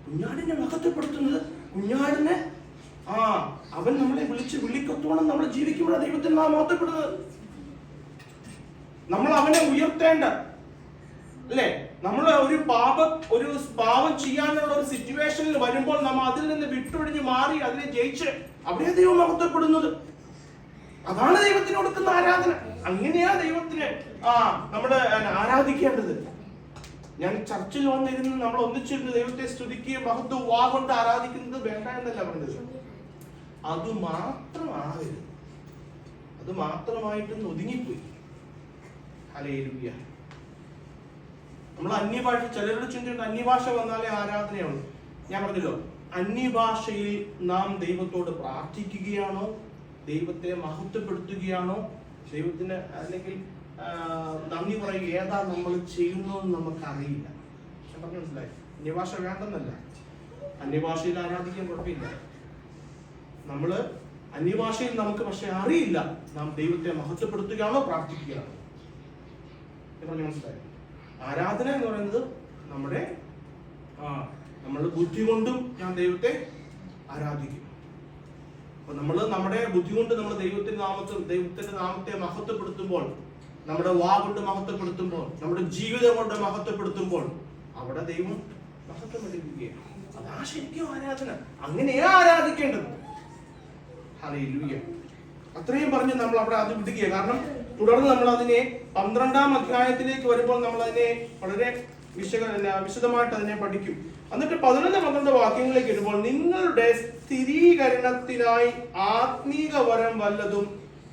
കുഞ്ഞാടിനെ മഹത്വപ്പെടുത്തുന്നത്, കുഞ്ഞാടിനെ അവൻ നമ്മളെ വിളിക്കൊത്തോണം നമ്മൾ ജീവിക്കുമ്പോഴാണ് ദൈവത്തിൽ നാം മഹത്വപ്പെടുന്നത്. നമ്മൾ അവനെ ഉയർത്തേണ്ട, അല്ലേ? നമ്മൾ ഒരു പാപം ചെയ്യാനുള്ള ഒരു സിറ്റുവേഷനിൽ വരുമ്പോൾ നമ്മൾ അതിൽ നിന്ന് വിട്ടൊഴിഞ്ഞ് മാറി അതിനെ ജയിച്ച് അവിടെ ദൈവം മഹത്വപ്പെടുന്നത്. അതാണ് ദൈവത്തിന് കൊടുക്കുന്ന ആരാധന. അങ്ങനെയാ ദൈവത്തിന് നമ്മള് ആരാധിക്കേണ്ടത്. ഞാൻ ചർച്ചിൽ വന്നിരുന്ന് നമ്മൾ ഒന്നിച്ചിരുന്ന് ദൈവത്തെ സ്തുതിക്കുകയും മഹത്വം വാ കൊണ്ട് ആരാധിക്കുന്നത് വേണ്ട എന്നല്ല പറഞ്ഞത്. അത് മാത്രമാകരുത്, അത് മാത്രമായിട്ടൊന്ന് ഒതുങ്ങിപ്പോയി. ഹല്ലേലൂയ. നമ്മൾ അന്യഭാഷ, ചിലരുടെ ചിന്തയുണ്ട് അന്യഭാഷ വന്നാലേ ആരാധനയുള്ളൂ. ഞാൻ പറഞ്ഞല്ലോ, അന്യഭാഷയിൽ നാം ദൈവത്തോട് പ്രാർത്ഥിക്കുകയാണോ, ദൈവത്തെ മഹത്വപ്പെടുത്തുകയാണോ, ദൈവത്തിന് അല്ലെങ്കിൽ നന്ദി പറയുക, ഏതാ നമ്മൾ ചെയ്യുന്നതെന്ന് നമുക്കറിയില്ല. ഞാൻ പറഞ്ഞു മനസ്സിലായി. അന്യഭാഷ വേണ്ടെന്നല്ല, അന്യഭാഷയിൽ ആരാധിക്കാൻ കുഴപ്പമില്ല. നമ്മള് അന്യഭാഷയിൽ നമുക്ക് പക്ഷെ അറിയില്ല നാം ദൈവത്തെ മഹത്വപ്പെടുത്തുകയാണോ പ്രാർത്ഥിക്കുകയാണോ. ഞാൻ പറഞ്ഞു മനസ്സിലായി. ആരാധന എന്ന് പറയുന്നത് നമ്മുടെ ബുദ്ധി കൊണ്ടും ഞാൻ ദൈവത്തെ ആരാധിക്കും. അപ്പൊ നമ്മുടെ ബുദ്ധി കൊണ്ട് നമ്മൾ ദൈവത്തിന്റെ നാമത്തെ മഹത്വപ്പെടുത്തുമ്പോൾ, നമ്മുടെ വാ കൊണ്ട് മഹത്വപ്പെടുത്തുമ്പോൾ, നമ്മുടെ ജീവിതം കൊണ്ട് മഹത്വപ്പെടുത്തുമ്പോൾ അവിടെ ദൈവം മഹത്വപ്പെടുത്തുകയാണ്. അതാ ശരിക്കും ആരാധന. അങ്ങനെയാ ആരാധിക്കേണ്ടത്. ഹല്ലേലൂയ. അത്രയും പറഞ്ഞ് നമ്മൾ അവിടെ അത് വിടുക. കാരണം തുടർന്ന് നമ്മൾ അതിനെ 12-ാം അധ്യായത്തിലേക്ക് വരുമ്പോൾ നമ്മൾ അതിനെ വളരെ വിശദമായിട്ട് അതിനെ പഠിക്കും. എന്നിട്ട് 11-12 വാക്യങ്ങളിലേക്ക് വരുമ്പോൾ, നിങ്ങളുടെ സ്ഥിരീകരണത്തിനായി ആത്മീക വരം വല്ലതും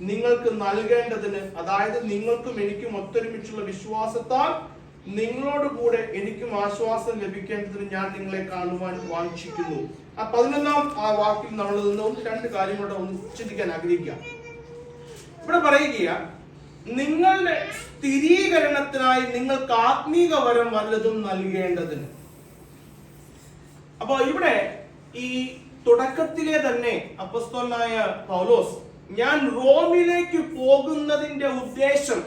നിങ്ങൾക്ക് നൽകേണ്ടതിന്, അതായത് നിങ്ങൾക്കും എനിക്കും ഒത്തൊരുമിച്ചുള്ള വിശ്വാസത്താൽ നിങ്ങളോട് കൂടെ എനിക്കും ആശ്വാസം ലഭിക്കേണ്ടതിന് ഞാൻ നിങ്ങളെ കാണുവാൻ വാഞ്ചിക്കുന്നു. ആ 11-ാം വാക്കിൽ നമ്മൾ നിന്ന് 2 കാര്യങ്ങളുടെ ഒന്ന് ചിന്തിക്കാൻ ആഗ്രഹിക്കുക. ഇവിടെ പറയുക, നിങ്ങളുടെ സ്ഥിരീകരണത്തിനായി നിങ്ങൾക്ക് ആത്മീക വരം വല്ലതും നൽകേണ്ടതിന്. അപ്പൊ ഇവിടെ ഈ തുടക്കത്തിലെ തന്നെ അപ്പോസ്തലനായ പൗലോസ്, ഞാൻ റോമിലേക്ക് പോകുന്നതിന്റെ ഉദ്ദേശം,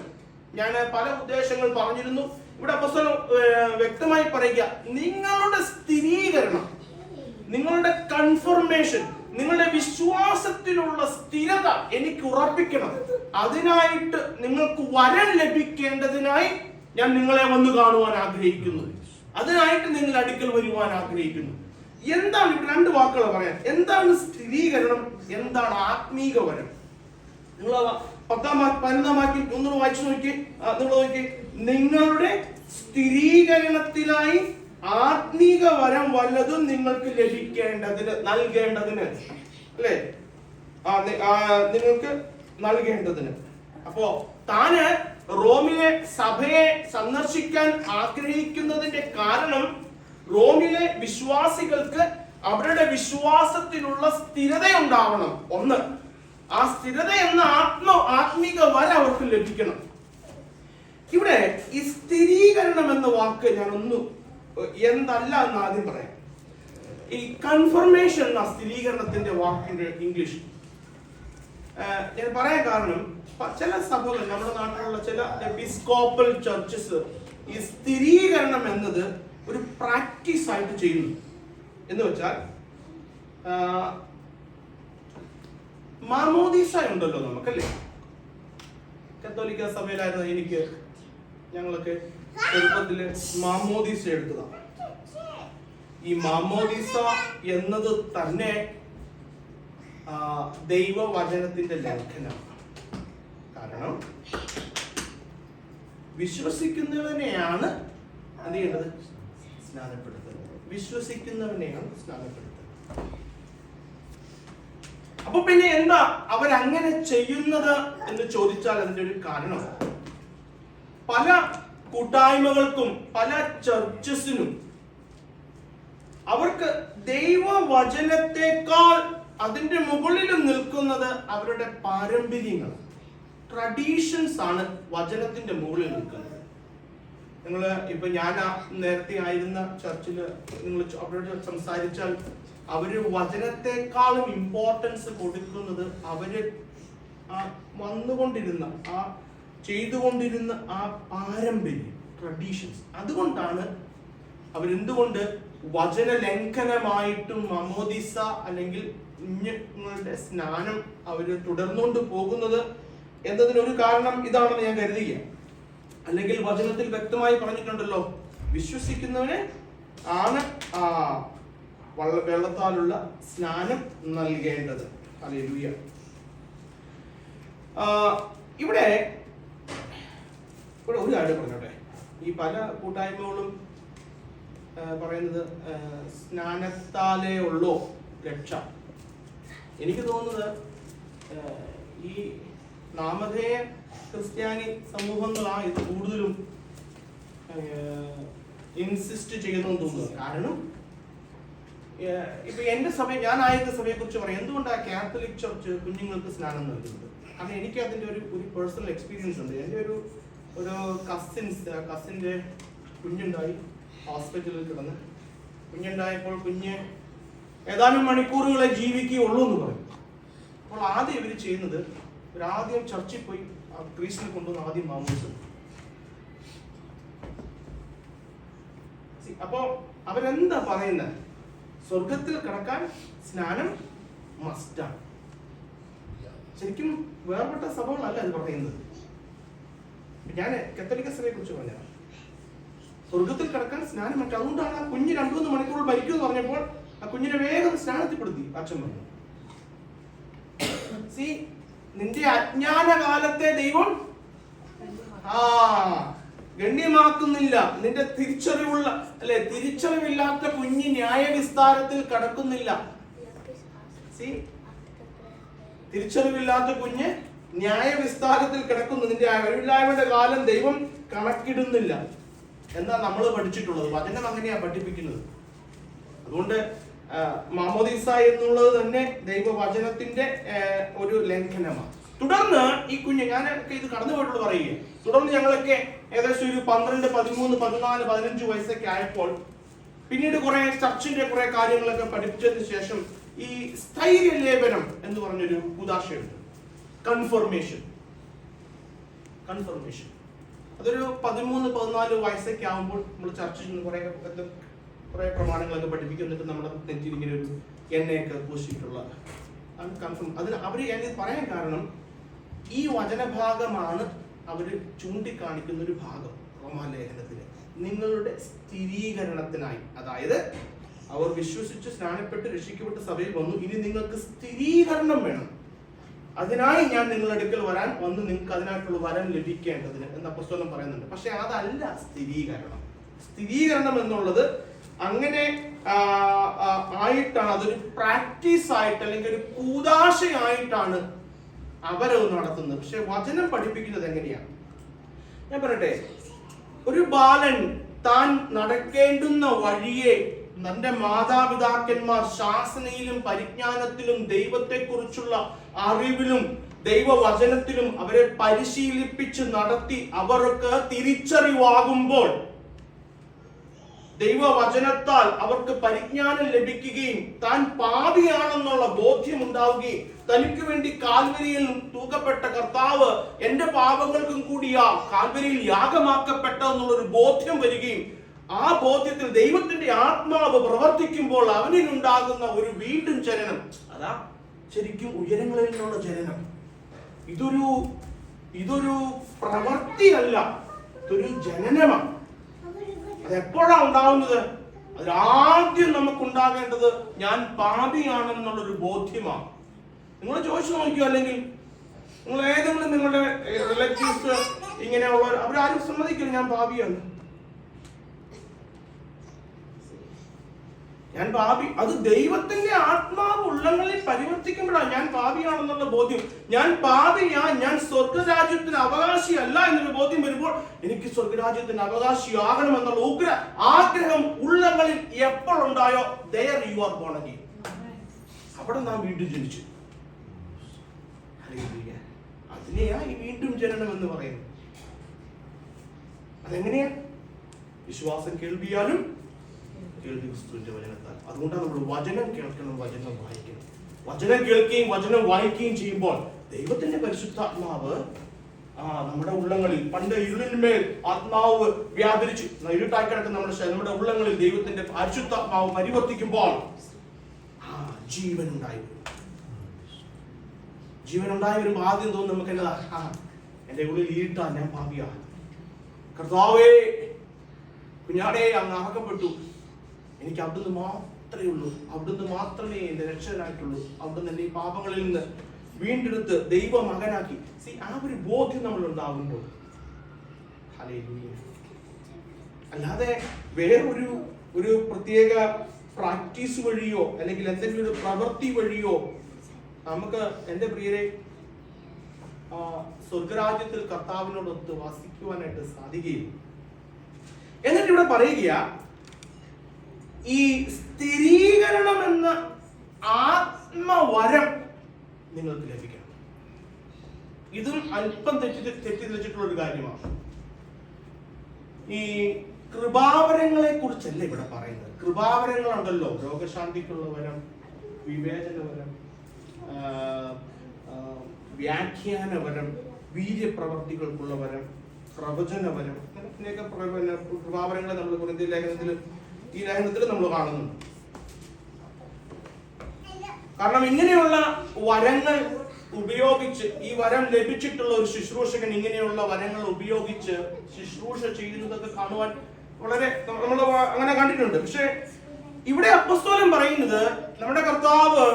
ഞാൻ പല ഉദ്ദേശങ്ങൾ പറഞ്ഞിരുന്നു. ഇവിടെ അപ്പോസ്തലൻ വ്യക്തമായി പറയുക, നിങ്ങളുടെ സ്ഥിരീകരണം, നിങ്ങളുടെ കൺഫർമേഷൻ, നിങ്ങളുടെ വിശ്വാസത്തിലുള്ള സ്ഥിരത എനിക്ക് ഉറപ്പിക്കണം. അതിനായിട്ട് നിങ്ങൾക്ക് വരം ലഭിക്കേണ്ടതിനായി ഞാൻ നിങ്ങളെ വന്ന് കാണുവാൻ ആഗ്രഹിക്കുന്നു. അതിനായിട്ട് നിങ്ങൾ അടുക്കൽ വരുവാൻ ആഗ്രഹിക്കുന്നു. എന്താണ് ഇവിടെ 2 വാക്കുകൾ പറയാൻ? എന്താണ് സ്ഥിരീകരണം, എന്താണ് ആത്മീക വരം? നിങ്ങൾ 10-ാം വാക്യം ഒന്നുകൂടെ വായിച്ചു നോക്കി. നിങ്ങൾ നോക്കി, നിങ്ങളുടെ സ്ഥിരീകരണത്തിനായി ആത്മീക വരം വല്ലതും നിങ്ങൾക്ക് ലഭിക്കേണ്ടതിന്, നൽകേണ്ടതിന്, അല്ലെ? നിങ്ങൾക്ക് നൽകേണ്ടതിന്. അപ്പോ താന് റോമിലെ സഭയെ സന്ദർശിക്കാൻ ആഗ്രഹിക്കുന്നതിന്റെ കാരണം, റോമിലെ വിശ്വാസികൾക്ക് അവരുടെ വിശ്വാസത്തിലുള്ള സ്ഥിരത ഉണ്ടാവണം. ഒന്ന്, ആ സ്ഥിരത എന്ന ആത്മീക വരം അവർക്ക് ലഭിക്കണം. ഇവിടെ ഈ സ്ഥിരീകരണം എന്ന വാക്ക് ഞാൻ എന്തല്ല എന്ന് ആദ്യം പറയാം. ഈ കൺഫർമേഷൻ എന്ന സ്ഥിരീകരണത്തിന്റെ വാക്കിന്റെ ഇംഗ്ലീഷ് ഞാൻ പറയാൻ കാരണം, ചില സഭകൾ, നമ്മുടെ നാട്ടിലുള്ള ചില എപ്പിസ്കോപ്പൽ ചർച്ചസ് ഈ സ്ഥിരീകരണം എന്നത് ഒരു പ്രാക്ടീസ് ആയിട്ട് ചെയ്യുന്നു. എന്ന് വെച്ചാൽ മാമോദീസ ഉണ്ടല്ലോ നമുക്കല്ലേ. കത്തോലിക്ക സഭയിലായിരുന്നു ഞങ്ങളൊക്കെ ചെറുപ്പത്തില് മാമോദീസ എടുത്തതാണ്. ഈ മാമോദീസ എന്നത് തന്നെ ദൈവവചനത്തിന്റെ ലംഘനമാണ്. കാരണം വിശ്വസിക്കുന്നവനെയാണ് എന്ത് ചെയ്യേണ്ടത്? സ്നാനപ്പെടുത്തുന്നത്. വിശ്വസിക്കുന്നവനെയാണ് സ്നാനപ്പെടുത്തുന്നത്. അപ്പൊ പിന്നെ എന്താ അവരങ്ങനെ ചെയ്യുന്നത് എന്ന് ചോദിച്ചാൽ അതിന്റെ ഒരു കാരണം, പല കൂട്ടായ്മകൾക്കും പല ചർച്ചസിനും അവർക്ക് ദൈവവചനത്തെക്കാൾ അതിന്റെ മുകളിലും നിൽക്കുന്നത് അവരുടെ പാരമ്പര്യങ്ങൾ, ട്രഡീഷൻസ് ആണ് വചനത്തിന്റെ മുകളിൽ നിൽക്കുന്നത്. നിങ്ങൾ ഇപ്പൊ ഞാൻ നേരത്തെ ആയിരുന്ന ചർച്ചില് നിങ്ങൾ അവരോട് സംസാരിച്ചാൽ അവര് വചനത്തെക്കാളും ഇമ്പോർട്ടൻസ് കൊടുക്കുന്നത് അവര് വന്നുകൊണ്ടിരുന്ന ചെയ്തുകൊണ്ടിരുന്ന പാരമ്പര്യം, ട്രഡീഷൻസ്. അതുകൊണ്ടാണ് അവരെന്തുകൊണ്ട് വചന ലംഘനമായിട്ടും മാമോദീസ അല്ലെങ്കിൽ കുഞ്ഞുങ്ങളുടെ സ്നാനം അവര് തുടർന്നുകൊണ്ട് പോകുന്നത് എന്നതിനൊരു കാരണം ഇതാണെന്ന് ഞാൻ കരുതുക. അല്ലെങ്കിൽ വചനത്തിൽ വ്യക്തമായി പറഞ്ഞിട്ടുണ്ടല്ലോ, വിശ്വസിക്കുന്നവന് ആണ് വെള്ളത്താലുള്ള സ്നാനം നൽകേണ്ടത്. ഹല്ലേലൂയ. ഇവിടെ ഒരു കാര്യം പറഞ്ഞോട്ടെ. ഈ പല കൂട്ടായ്മകളും പറയുന്നത് സ്നാനത്താലേ ഉള്ളോ രക്ഷ. എനിക്ക് തോന്നുന്നത് ഈ നാമധേയ ക്രിസ്ത്യാനി സമൂഹങ്ങളാണ് ഇത് കൂടുതലും ഇൻസിസ്റ്റ് ചെയ്യുന്നതെന്ന് തോന്നുന്നത്. കാരണം ഇപ്പൊ എന്റെ സഭ, ഞാനായിരുന്ന സഭയെ കുറിച്ച് പറയാം. എന്തുകൊണ്ടാണ് കാത്തലിക് ചർച്ച് കുഞ്ഞുങ്ങൾക്ക് സ്നാനം നൽകുന്നത്? കാരണം എനിക്ക് അതിന്റെ ഒരു പേഴ്സണൽ എക്സ്പീരിയൻസ് ഉണ്ട്. എൻ്റെ ഒരു കസിന്റെ കുഞ്ഞുണ്ടായി, ഹോസ്പിറ്റലിൽ കിടന്ന്. കുഞ്ഞുണ്ടായപ്പോൾ കുഞ്ഞ് ഏതാനും മണിക്കൂറുകളെ ജീവിക്കുകയുള്ളൂ എന്ന് പറയും. അപ്പോൾ ആദ്യം ഇവർ ചെയ്യുന്നത്, ഇവരാദ്യം ചർച്ചിൽ പോയി ക്രീസ്റ്റിനെ കൊണ്ടുവന്ന് ആദ്യം മാമോദിസം. അപ്പോ അവരെന്താ പറയുന്നത്? സ്വർഗത്തിൽ കിടക്കാൻ സ്നാനം മസ്റ്റാണ്. ശരിക്കും വേർപെട്ട സഭകളല്ല ഇത് പറയുന്നത്. ഞാൻ കത്തോലിക്ക സഭയെ കുറിച്ച് പറഞ്ഞതാണ്. സ്വർഗത്തിൽ കിടക്കാൻ സ്നാനം മറ്റു. അതുകൊണ്ടാണ് ആ കുഞ്ഞ് 2-3 മണിക്കൂർ മരിക്കുമെന്ന് പറഞ്ഞപ്പോൾ ആ കുഞ്ഞിനെ വേഗം സ്നാനത്തിൽപ്പെടുത്തി അച്ഛൻ പറഞ്ഞു. നിന്റെ അജ്ഞാന കാലത്തെ ദൈവം ഗണ്യമാക്കുന്നില്ല. നിന്റെ തിരിച്ചറിവില്ലാത്ത കുഞ്ഞ് ന്യായവിസ്താരത്തിൽ കടക്കുന്നില്ല. തിരിച്ചറിവില്ലാത്ത കുഞ്ഞ് ന്യായവിസ്താരത്തിൽ കിടക്കുന്നു. നിന്റെ അറിവില്ലായ്മയുടെ കാലം ദൈവം കണക്കിടുന്നില്ല എന്നാ നമ്മൾ പഠിച്ചിട്ടുള്ളത്. വചനം അങ്ങനെയാ പഠിപ്പിക്കുന്നത്. അതുകൊണ്ട് മാമോദീസ എന്നുള്ളത് തന്നെ ദൈവവചനത്തിന്റെ ഒരു ലംഘനമാണ്. തുടർന്ന് ഈ കുഞ്ഞ്, ഞാനൊക്കെ ഇത് കടന്നു പോയിട്ടുള്ള പറയുക, തുടർന്ന് ഞങ്ങളൊക്കെ ഏകദേശം ഒരു 12, 13, 14, 15 വയസ്സൊക്കെ ആയപ്പോൾ പിന്നീട് കുറെ ചർച്ചിന്റെ കുറെ കാര്യങ്ങളൊക്കെ പഠിപ്പിച്ചതിന് ശേഷം ഈ സ്ഥൈര്യ ലേപനം എന്ന് പറഞ്ഞൊരു ഉദാശയുണ്ട്. കൺഫർമേഷൻ. അതൊരു 13, 14 വയസ്സൊക്കെ ആകുമ്പോൾ നമ്മൾ ചർച്ചിൽ നിന്ന് കുറെ പ്രമാണങ്ങളൊക്കെ പഠിപ്പിക്കുന്നിട്ട് നമ്മുടെ നെറ്റിയിൽ ഇങ്ങനെ ഒരു എണ്ണയൊക്കെ പൂശിയിട്ടുള്ള അതിന് അവര് ഞാനിത് പറയാൻ കാരണം, ഈ വചനഭാഗമാണ് അവര് ചൂണ്ടിക്കാണിക്കുന്ന ഒരു ഭാഗം റോമാലേഖനത്തില്. നിങ്ങളുടെ സ്ഥിരീകരണത്തിനായി, അതായത് അവർ വിശ്വസിച്ച് സ്നാനപ്പെട്ട് രക്ഷിക്കപ്പെട്ട് സഭയിൽ വന്നു, ഇനി നിങ്ങൾക്ക് സ്ഥിരീകരണം വേണം. അതിനായി ഞാൻ നിങ്ങളുടെ അടുക്കൽ വന്ന് നിങ്ങൾക്ക് അതിനായിട്ടുള്ള വരം ലഭിക്കേണ്ടതിന് എന്ന് അപ്പോസ്തലൻ പറയുന്നുണ്ട്. പക്ഷെ അതല്ല സ്ഥിരീകരണം. സ്ഥിരീകരണം എന്നുള്ളത് അങ്ങനെ ആയിട്ടാണ്, അതൊരു പ്രാക്ടീസ് ആയിട്ട് അല്ലെങ്കിൽ ഒരു കൂദാശയായിട്ടാണ് അവരത് നടത്തുന്നത്. പക്ഷെ വചനം പഠിപ്പിക്കുന്നത് എങ്ങനെയാണ്? ഞാൻ പറയട്ടെ, ഒരു ബാലൻ താൻ നടക്കേണ്ടുന്ന വഴിയെ തന്റെ മാതാപിതാക്കന്മാർ ശാസനയിലും പരിജ്ഞാനത്തിലും ദൈവത്തെക്കുറിച്ചുള്ള അറിവിലും ദൈവവചനത്തിലും അവരെ പരിശീലിപ്പിച്ച് നടത്തി അവർക്ക് തിരിച്ചറിവാകുമ്പോൾ, ദൈവവചനത്താൽ അവർക്ക് പരിജ്ഞാനം ലഭിക്കുകയും താൻ പാപിയാണെന്നുള്ള ബോധ്യം ഉണ്ടാവുകയും തനിക്ക് വേണ്ടി കാൽവരിയിൽ തൂക്കപ്പെട്ട കർത്താവ് എന്റെ പാപങ്ങൾക്കും കൂടിയാ കാൽവരിയിൽ യാഗമാക്കപ്പെട്ടെന്നുള്ളൊരു ബോധ്യം വരികയും ആ ബോധ്യത്തിൽ ദൈവത്തിന്റെ ആത്മാവ് പ്രവർത്തിക്കുമ്പോൾ അവനിൽ ഉണ്ടാകുന്ന ഒരു വീണ്ടും ജനനം, അതാ ശരിക്കും ഉയരങ്ങളിൽ നിന്നുള്ള ജനനം. ഇതൊരു പ്രവൃത്തിയല്ല, ഇതൊരു ജനനമാണ്. അതെപ്പോഴാണ് ഉണ്ടാവുന്നത്? അതിലാദ്യം നമുക്കുണ്ടാകേണ്ടത് ഞാൻ പാപിയാണെന്നുള്ളൊരു ബോധ്യമാണ്. നിങ്ങൾ ചോദിച്ചു നോക്കിയോ, അല്ലെങ്കിൽ നിങ്ങൾ ഏതെങ്കിലും നിങ്ങളുടെ റിലേറ്റീവ്സ് ഇങ്ങനെയുള്ളവർ, അവരാരും സമ്മതിക്കില്ല ഞാൻ പാപിയാണ്, ഞാൻ പാപി. അത് ദൈവത്തിന്റെ ആത്മാവ് ഉള്ളങ്ങളിൽ പരിവർത്തിക്കുമ്പോഴാണ് ഞാൻ പാപിയാണെന്നുള്ള ബോധ്യം. ഞാൻ പാപിയാ, ഞാൻ സ്വർഗരാജ്യത്തിന് അവകാശിയല്ല എന്നൊരു ബോധ്യം വരുമ്പോൾ എനിക്ക് സ്വർഗരാജ്യത്തിന് അവകാശിയാകണം എന്നുള്ള ഉഗ്ര ആഗ്രഹം ഉള്ളങ്ങളിൽ എപ്പോഴുണ്ടായോ, there you are born again. അവിടെ നാം വീണ്ടും ജനിച്ചു. അതിനെയാ ഈ വീണ്ടും ജനനം എന്ന് പറയുന്നത്. അതെങ്ങനെയാ? വിശ്വാസം കേൾവിയാലും കേൾവി ക്രിസ്തുവിന്റെ വചനത്താൽ. അതുകൊണ്ടാണ് നമ്മൾ വചനം കേൾക്കണം, വചനം വായിക്കണം. വചനം കേൾക്കുകയും വചനം വായിക്കുകയും ചെയ്യുമ്പോൾ ദൈവത്തിന്റെ പരിശുദ്ധാത്മാവ് നമ്മുടെ ഉള്ളങ്ങളിൽ, പണ്ട് ഇരുളിന്മേൽ ആത്മാവ് വ്യാപരിച്ചു ഇരുട്ടായി കിടക്കുന്ന നമ്മുടെ ഉള്ളങ്ങളിൽ ദൈവത്തിന്റെ പരിശുദ്ധാത്മാവ് പരിവർത്തിക്കുമ്പോൾ ജീവൻ ഉണ്ടായി വരുമ്പോൾ ആദ്യം തോന്നുന്നു നമുക്ക് എന്നതാ, എന്റെ ഉള്ളിൽ ഇരുട്ടാ, ഞാൻ പാപിയാ, കർത്താവേ കുഞ്ഞാടേ അങ്ങ് അറക്കപ്പെട്ടു, എനിക്ക് അവിടുന്ന് മാത്രമേ ഉള്ളൂ, അവിടുന്ന് മാത്രമേ എന്റെ രക്ഷകനായിട്ടുള്ളൂ, അവിടുന്ന് എന്റെ ഈ പാപങ്ങളിൽ നിന്ന് വീണ്ടെടുത്ത് ദൈവ മകനാക്കി. ആ ഒരു ബോധ്യം നമ്മൾ ഉണ്ടാകുമ്പോൾ, അല്ലാതെ വേറൊരു പ്രത്യേക പ്രാക്ടീസ് വഴിയോ അല്ലെങ്കിൽ എന്തെങ്കിലും ഒരു പ്രവൃത്തി വഴിയോ നമുക്ക് എന്റെ പ്രിയരെ സ്വർഗരാജ്യത്തിൽ കർത്താവിനോടൊത്ത് വസിക്കുവാനായിട്ട് സാധിക്കുകയില്ല. എന്നിട്ട് ഇവിടെ പറയുക, ഈ സ്ഥിരീകരണം എന്ന ആത്മവരം നിങ്ങൾക്ക് ലഭിക്കണം. ഇതും അല്പം തെറ്റിദ്ധരിച്ചിട്ടുള്ള ഒരു കാര്യമാണ്. ഈ കൃപാവരങ്ങളെ കുറിച്ചല്ല ഇവിടെ പറയുന്നത്. കൃപാവരങ്ങളുണ്ടല്ലോ, രോഗശാന്തിക്കുള്ള വരം, വിവേചനവരം, വ്യാഖ്യാനവരം, വീര്യപ്രവർത്തികൾക്കുള്ള വരം, പ്രവചനവരം, അങ്ങനെയൊക്കെ കൃപാവരങ്ങളെ നമ്മൾ കൊരിന്ത്യർ ലേഖനത്തിൽ ഈ ലേഖനത്തിൽ നമ്മൾ കാണുന്നുണ്ട്. കാരണം ഇങ്ങനെയുള്ള വരങ്ങൾ ഉപയോഗിച്ച്, ഈ വരം ലഭിച്ചിട്ടുള്ള ഒരു ശുശ്രൂഷകൻ ഇങ്ങനെയുള്ള വരങ്ങൾ ഉപയോഗിച്ച് ശുശ്രൂഷ ചെയ്യുന്നതൊക്കെ കാണുവാൻ വളരെ നമ്മൾ അങ്ങനെ കണ്ടിട്ടുണ്ട്. പക്ഷെ ഇവിടെ അപ്പോസ്തലൻ പറയുന്നത്, നമ്മുടെ കർത്താവ്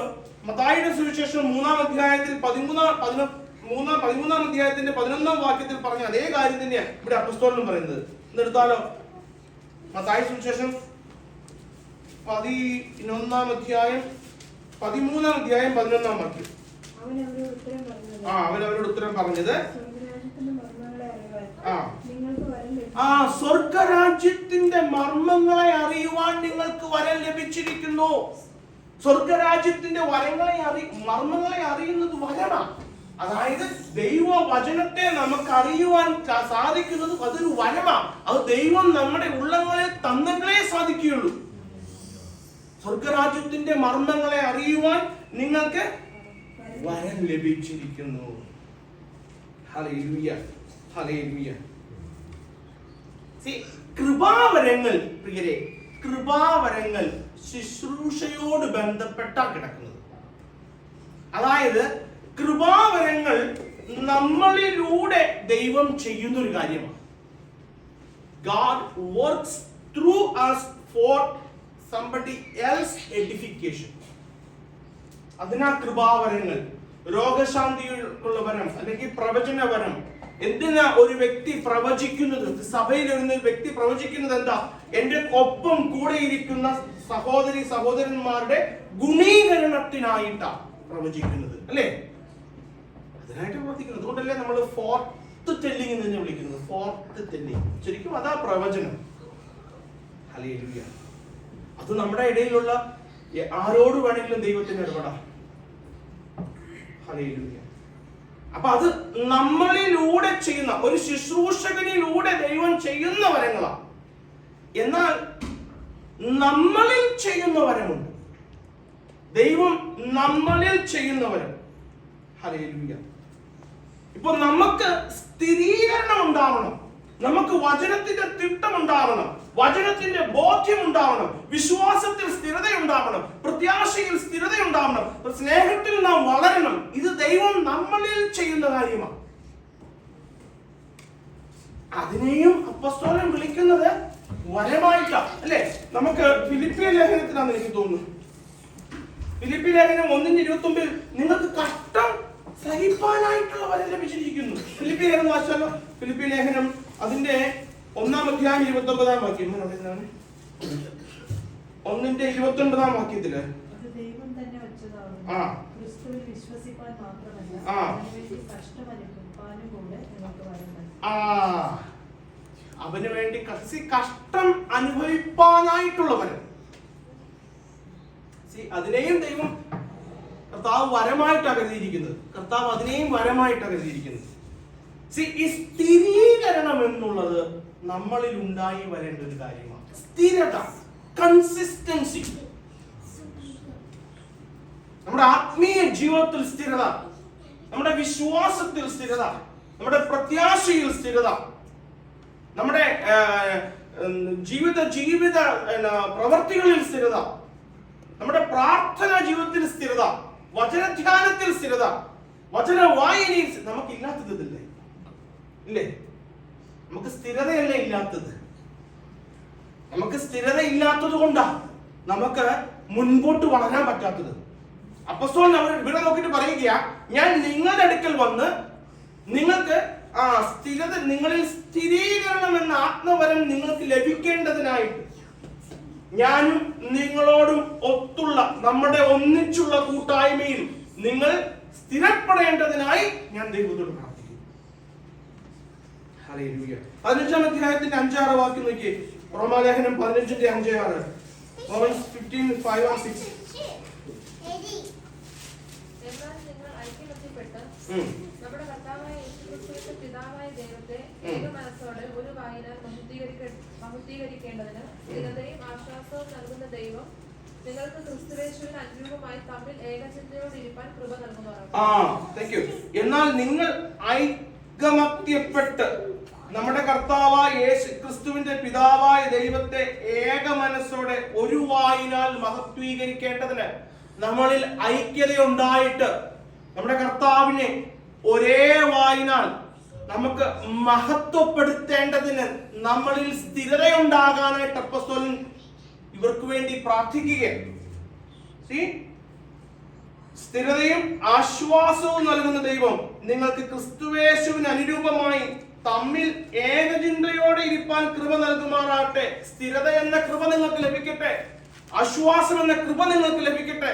മത്തായിയുടെ സുവിശേഷം 3-ാം അധ്യായത്തിൽ 13-ാം അധ്യായത്തിന്റെ 11-ാം വാക്യത്തിൽ പറഞ്ഞ അതേ കാര്യം തന്നെയാണ് ഇവിടെ അപ്പോസ്തലൻ പറയുന്നത്. എന്നെടുത്താലോ, മത്തായി സുവിശേഷം 11-ാം അധ്യായം 13-ാം അധ്യായം 11-ാം വാക്യം. അവൻ അവരോട് ഉത്തരം പറഞ്ഞത്, സ്വർഗരാജ്യത്തിന്റെ മർമ്മങ്ങളെ അറിയുവാൻ നിങ്ങൾക്ക് വരം ലഭിച്ചിരിക്കുന്നു. സ്വർഗരാജ്യത്തിന്റെ മർമ്മങ്ങളെ അറിയുന്നത് വരമാണ്. അതായത് ദൈവ വചനത്തെ നമുക്ക് അറിയുവാൻ സാധിക്കുന്നത് അതൊരു വരമാണ്. അത് ദൈവം നമ്മുടെ ഉള്ളങ്ങളെ തന്നെങ്കിലേ സാധിക്കുകയുള്ളൂ. സ്വർഗരാജ്യത്തിന്റെ മർമ്മങ്ങളെ അറിയുവാൻ നിങ്ങൾക്ക് വരം ലഭിച്ചിരിക്കുന്നു. Hallelujah, hallelujah. കൃപാവരങ്ങൾ പ്രിയരെ, കൃപാവരങ്ങൾ ശുശ്രൂഷയോട് ബന്ധപ്പെട്ടാണ് കിടക്കുന്നത്. അതായത് കൃപാവരങ്ങൾ നമ്മളിലൂടെ ദൈവം ചെയ്യുന്ന ഒരു കാര്യമാണ്. God works through us for somebody else edification. അതിനാ കൃപാവരങ്ങൾ. രോഗശാന്തിക്കുള്ള വരം അല്ലെങ്കിൽ പ്രവചനവരം. എന്തിനാ ഒരു വ്യക്തി പ്രവചിക്കുന്നത്? സഭയിൽ ഒരു വ്യക്തി പ്രവചിക്കുന്നത് എന്താ? എന്റെ ഒപ്പം കൂടെ ഇരിക്കുന്ന സഹോദരി സഹോദരന്മാരുടെ ഗുണീകരണത്തിനായിട്ടാണ് പ്രവചിക്കുന്നത്, അല്ലേ? അതിനായിട്ട് പ്രവർത്തിക്കുന്നത്. അതുകൊണ്ടല്ലേ നമ്മൾ ഫോർത്ത് ടെല്ലിംഗ് എന്ന് വിളിക്കുന്നത്. ഫോർത്ത് ടെല്ലിംഗ് ശരിക്കും അതാ പ്രവചനം. ഹല്ലേലൂയ. അത് നമ്മുടെ ഇടയിലുള്ള ആരോട് വേണമെങ്കിലും ദൈവത്തിന് ഇടപെടാം. ഹല്ലേലൂയ. അപ്പൊ അത് നമ്മളിലൂടെ ചെയ്യുന്ന ഒരു ശുശ്രൂഷകനിലൂടെ ദൈവം ചെയ്യുന്ന വരങ്ങളാണ്. എന്നാൽ നമ്മളിൽ ചെയ്യുന്ന വരമുണ്ട്. ദൈവം നമ്മളിൽ ചെയ്യുന്ന വരം. ഹല്ലേലൂയ. ഇപ്പൊ നമുക്ക് സ്ഥിരീകരണം ഉണ്ടാവണം, നമുക്ക് വചനത്തിന്റെ തിട്ടം ഉണ്ടാവണം, വചനത്തിന്റെ ബോധ്യം ഉണ്ടാവണം, വിശ്വാസത്തിൽ സ്ഥിരത ഉണ്ടാവണം, പ്രത്യാശയിൽ സ്ഥിരത ഉണ്ടാവണം, സ്നേഹത്തിൽ നാം വളരണം. ഇത് ദൈവം നമ്മളിൽ ചെയ്യുന്ന കാര്യമാണ്. അതിനെയും അപ്പോസ്തലൻ വിളിക്കുന്നത് വരമായിട്ടാണ്, അല്ലെ? നമുക്ക് ഫിലിപ്പിയ ലേഖനത്തിലാന്ന് എനിക്ക് തോന്നുന്നു. ഫിലിപ്പിയ ലേഖനം 1:29 നിങ്ങൾക്ക് കഷ്ടം സഹിപ്പാനായിട്ടുള്ള വരം ലഭിച്ചിരിക്കുന്നു. ഫിലിപ്പിയ ലേഖനം വായിച്ചാലോ? ഫിലിപ്പിയ ലേഖനം അതിന്റെ 1-ാം അധ്യായം 29-ാം വാക്യം. 1:29 വാക്യത്തില് അവന് വേണ്ടി കഷ്ടം അനുഭവിപ്പാനായിട്ടുള്ള വരം. അതിനെയും ദൈവം കർത്താവ് വരമായിട്ടാണ് കരുതിയിരിക്കുന്നത്. കർത്താവ് അതിനെയും വരമായിട്ടാണ് കരുതിയിരിക്കുന്നത്. ഈ സ്ഥിരീകരണം എന്നുള്ളത് നമ്മളിൽ ഉണ്ടായി വരേണ്ട ഒരു കാര്യമാണ്. സ്ഥിരത, കൺസിസ്റ്റൻസി. നമ്മുടെ ആത്മീയ ജീവിതത്തിൽ സ്ഥിരത, നമ്മുടെ വിശ്വാസത്തിൽ സ്ഥിരത, നമ്മുടെ പ്രത്യാശയിൽ സ്ഥിരത, നമ്മുടെ ജീവിത പ്രവർത്തികളിൽ സ്ഥിരത, നമ്മുടെ പ്രാർത്ഥനാ ജീവിതത്തിൽ സ്ഥിരത, വചനധ്യാനത്തിൽ സ്ഥിരത, വചന വായനയിൽ നമുക്കില്ലാത്തതില്ലേ? ഇല്ലേ? നമുക്ക് സ്ഥിരതയല്ലേ ഇല്ലാത്തത്? നമുക്ക് സ്ഥിരത ഇല്ലാത്തത് കൊണ്ടാണ് നമുക്ക് മുൻപോട്ട് വളരാൻ പറ്റാത്തത്. അപ്പോസ്തലൻ അവർ ഇവിടെ നോക്കിയിട്ട് പറയുക, ഞാൻ നിങ്ങളുടെ അടുക്കൽ വന്ന് നിങ്ങൾക്ക് സ്ഥിരത, നിങ്ങളിൽ സ്ഥിരീകരണം എന്ന ആത്മവരം നിങ്ങൾക്ക് ലഭിക്കേണ്ടതിനായിട്ട് ഞാനും നിങ്ങളോടും ഒത്തുള്ള നമ്മുടെ ഒന്നിച്ചുള്ള കൂട്ടായ്മയിൽ നിങ്ങൾ സ്ഥിരപ്പെടേണ്ടതിനായി ഞാൻ ദൈവത്തോട് പ്രാർത്ഥിക്കുന്നു. ഹല്ലേലൂയ. 15-ാം അധ്യായത്തിന്റെ 5-6 വാക്യം നോക്കിയേ. റോമാലേഖനം 15-5-6. Romans 15:5-6. എന്നാൽ നിങ്ങൾ ഐക്യമത്യപ്പെട്ട് നമ്മുടെ കർത്താവായ യേശുക്രിസ്തുവിന്റെ പിതാവായ ദൈവത്തെ ഏകമനസ്സോടെ ഒരു വായിനാൽ മഹത്വീകരിക്കേണ്ടതിന് സ്ഥിരതയും ആശ്വാസവും നൽകുന്ന ദൈവം നിങ്ങൾക്ക് ക്രിസ്തുയേശുവിന് അനുരൂപമായി തമ്മിൽ ഏകചിന്തയോടെ ഇരിപ്പാൻ കൃപ നൽകുമാറാകട്ടെ. എന്നാൽ നിങ്ങൾ ഐകമത്യപ്പെട്ട് നമ്മുടെ കർത്താവായ യേശു ക്രിസ്തുവിന്റെ പിതാവായ ദൈവത്തെ ഏക മനസ്സോടെ ഒരു വായിനാൽ മഹത്വീകരിക്കേണ്ടതിന് നമ്മളിൽ ഐക്യതയുണ്ടായിട്ട് നമ്മുടെ കർത്താവിനെ ഒരേ വായിനാൽ നമുക്ക് മഹത്വപ്പെടുത്തേണ്ടതിന് നമ്മളിൽ സ്ഥിരതയുണ്ടാകാനായിട്ട് അപ്പോസ്തലൻ ഇവർക്ക് വേണ്ടി പ്രാർത്ഥിക്കുകയാണ്. സ്ഥിരതയും ആശ്വാസവും നൽകുന്ന ദൈവം നിങ്ങൾക്ക് ക്രിസ്തുയേശുവിന് അനുരൂപമായി തമ്മിൽ ഏകചിന്തയോടെ ഇരിപ്പാൻ കൃപ നൽകുമാറാകട്ടെ. സ്ഥിരത എന്ന കൃപ നിങ്ങൾക്ക് ലഭിക്കട്ടെ, ആശ്വാസം എന്ന കൃപ നിങ്ങൾക്ക് ലഭിക്കട്ടെ.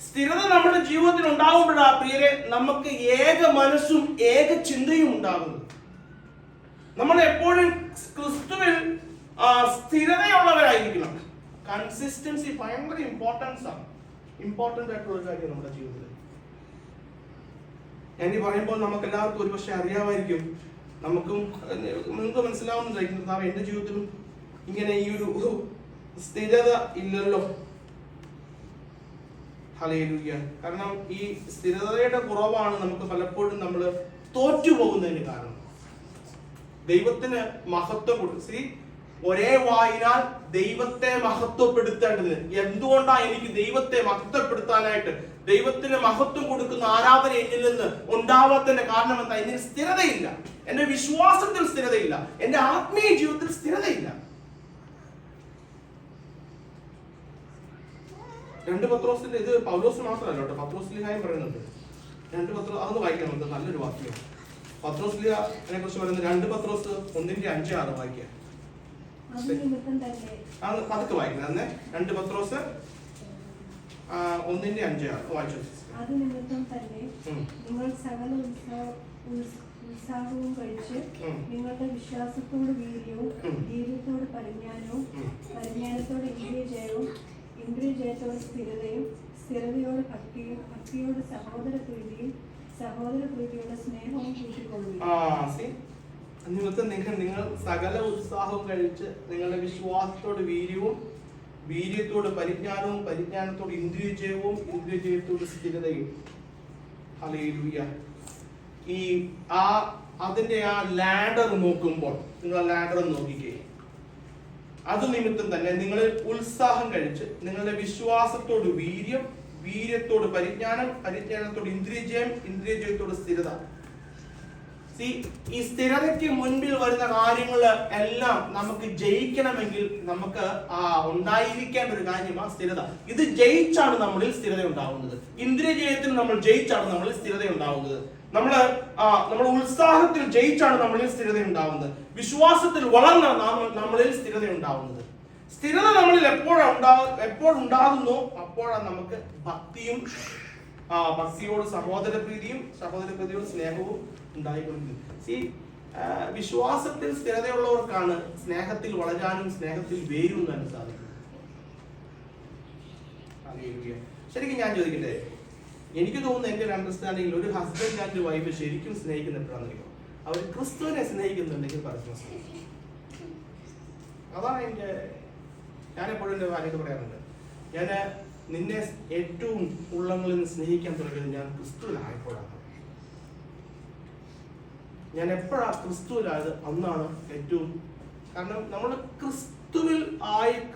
സ്ഥിരത നമ്മുടെ ജീവിതത്തിൽ ഉണ്ടാകുമ്പോഴാ പ്രിയരെ നമുക്ക് ഏക മനസ്സും ഏക ചിന്തയും ഉണ്ടാകുന്നത്. നമ്മൾ എപ്പോഴും ക്രിസ്തുവിൽ സ്ഥിരതയുള്ളവരായിരിക്കണം. കൺസിസ്റ്റൻസി ഭയങ്കര ഇമ്പോർട്ടന്റ് ആയിട്ടുള്ള ഒരു കാര്യം നമ്മുടെ ജീവിതത്തിൽ. ഞാൻ ഈ പറയുമ്പോൾ നമുക്ക് എല്ലാവർക്കും ഒരുപക്ഷെ അറിയാമായിരിക്കും, നിങ്ങൾക്ക് മനസ്സിലാവുന്നതായിരിക്കും, എന്റെ ജീവിതത്തിലും ഇങ്ങനെ ഈ ഒരു സ്ഥിരത ഇല്ലല്ലോ. ഹല്ലേലൂയ. കാരണം ഈ സ്ഥിരതയുടെ കുറവാണ് നമുക്ക് പലപ്പോഴും നമ്മൾ തോറ്റുപോകുന്നതിന് കാരണം. ദൈവത്തിന് മഹത്വം കൊടുക്കും. ഒരേ വായിനാൽ ദൈവത്തെ മഹത്വപ്പെടുത്തേണ്ടതിന് എന്തുകൊണ്ടാണ് എനിക്ക് ദൈവത്തെ മഹത്വപ്പെടുത്താനായിട്ട് ദൈവത്തിന് മഹത്വം കൊടുക്കുന്ന ആരാധന എന്നിൽ നിന്ന് ഉണ്ടാവാത്തതിന്റെ കാരണം എന്താ? എന്നിൽ സ്ഥിരതയില്ല, എന്റെ വിശ്വാസത്തിൽ സ്ഥിരതയില്ല, എന്റെ ആത്മീയ ജീവിതത്തിൽ സ്ഥിരതയില്ല. 2 പത്രോസിന്റെ ഇത് പൗലോസ് മാത്രമല്ല കേട്ടോ, പത്രോസ്ലീഹായും പറയുന്നുണ്ട്. 2 പത്രോസ് അതൊന്ന് വായിക്കാം, നമുക്ക് നല്ലൊരു വാക്യം. പത്രോസ്ലീഹനെ കുറിച്ച് പറയുന്നത് 2 പത്രോസ് 1:5-6 വായിക്കാം. പതുക്കെ വായിക്കുന്നത് അന്നെ 2 പത്രോസ് 1:5-6 വായിച്ചു. അത് നിമിത്തം തന്നെ നിങ്ങൾ സകല ഉത്സാഹവും കഴിച്ച് നിങ്ങളുടെ വിശ്വാസത്തോട് വീര്യവും, ധീര്യത്തോട് പരിജ്ഞാനവും, പരിജ്ഞാനത്തോട് ഇന്ദ്രിയജയവും, ഇന്ദ്രിയജയത്തോട് സ്ഥിരതയും, സ്ഥിരതയോട് ഭക്തിയും, ഭക്തിയോട് സഹോദരപ്രീതിയും, സഹോദരപ്രീതിയോട് സ്നേഹവും കൂട്ടിക്കൊള്ളുകയും. നിമിത്തം നിങ്ങൾ സകല ഉത്സാഹവും കഴിച്ച് നിങ്ങളുടെ വിശ്വാസത്തോട് വീര്യവും, വീര്യത്തോട് പരിജ്ഞാനവും, പരിജ്ഞാനത്തോട് ഇന്ദ്രിയജയവും, ഇന്ദ്രിയജയത്തോട് സ്ഥിരതയും. ഹല്ലേലൂയ. അതിന്റെ ലാഡർ നോക്കുമ്പോൾ നിങ്ങൾ ലാഡർ നോക്കിക്കേ. അത് നിമിത്തം തന്നെ നിങ്ങൾ ഉത്സാഹം കഴിച്ച് നിങ്ങളുടെ വിശ്വാസത്തോട് വീര്യം, വീര്യത്തോട് പരിജ്ഞാനം, പരിജ്ഞാനത്തോട് ഇന്ദ്രിയജയം, ഇന്ദ്രിയജയത്തോട് സ്ഥിരത. ഈ സ്ഥിരതയ്ക്ക് മുൻപിൽ വരുന്ന കാര്യങ്ങൾ എല്ലാം നമുക്ക് ജയിക്കണമെങ്കിൽ നമുക്ക് ഉണ്ടായിരിക്കേണ്ട ഒരു കാര്യമാണ് സ്ഥിരത. ഇത് ജയിച്ചാണ് നമ്മളിൽ സ്ഥിരത ഉണ്ടാവുന്നത്. ഇന്ദ്രിയജയത്തിൽ നമ്മൾ ജയിച്ചാണ് നമ്മളിൽ സ്ഥിരത ഉണ്ടാവുന്നത്. നമ്മൾ ഉത്സാഹത്തിൽ ജയിച്ചാണ് നമ്മളിൽ സ്ഥിരത ഉണ്ടാവുന്നത്. വിശ്വാസത്തിൽ വളർന്ന നമ്മളിൽ സ്ഥിരത ഉണ്ടാവുന്നത്. സ്ഥിരത നമ്മളിൽ എപ്പോഴുണ്ടാകുന്നു അപ്പോഴാണ് നമുക്ക് ഭക്തിയും, ഭക്തിയോട് സഹോദരപ്രീതിയും, സഹോദരപ്രീതിയോട് സ്നേഹവും ഉണ്ടായിക്കൊണ്ടിരിക്കുന്നത്. വിശ്വാസത്തിൽ സ്ഥിരതയുള്ളവർക്കാണ് സ്നേഹത്തിൽ വളരാനും സ്നേഹത്തിൽ വേരുന്നതിനും സാധിക്കുന്നത്. ശരിക്കും ഞാൻ ചോദിക്കട്ടെ, എനിക്ക് തോന്നുന്നു എന്റെ ഒരു അണ്ടർസ്റ്റാൻഡിങ്ങിൽ ഒരു ഹസ്ബൻഡ് ആൻഡ് വൈഫ് ശരിക്കും സ്നേഹിക്കുന്ന എപ്പോഴാണെന്നറിയോ? അവർ ക്രിസ്തുവിനെ സ്നേഹിക്കുന്നുണ്ടെങ്കിൽ പരസ്പരം സ്നേഹിക്കും. അതാണ് ഞാനെപ്പോഴും എൻ്റെ ഭാര്യയോട് പറയാറുണ്ട്, ഞാൻ നിന്നെ ഏറ്റവും ഉള്ളങ്ങളിൽ നിന്ന് സ്നേഹിക്കാൻ തുടങ്ങിയത് ഞാൻ ക്രിസ്തുവിലായപ്പോഴാണ്. ഞാൻ എപ്പോഴാണ് ക്രിസ്തുവിലായത് അന്നാണ് ഏറ്റവും. കാരണം നമ്മൾ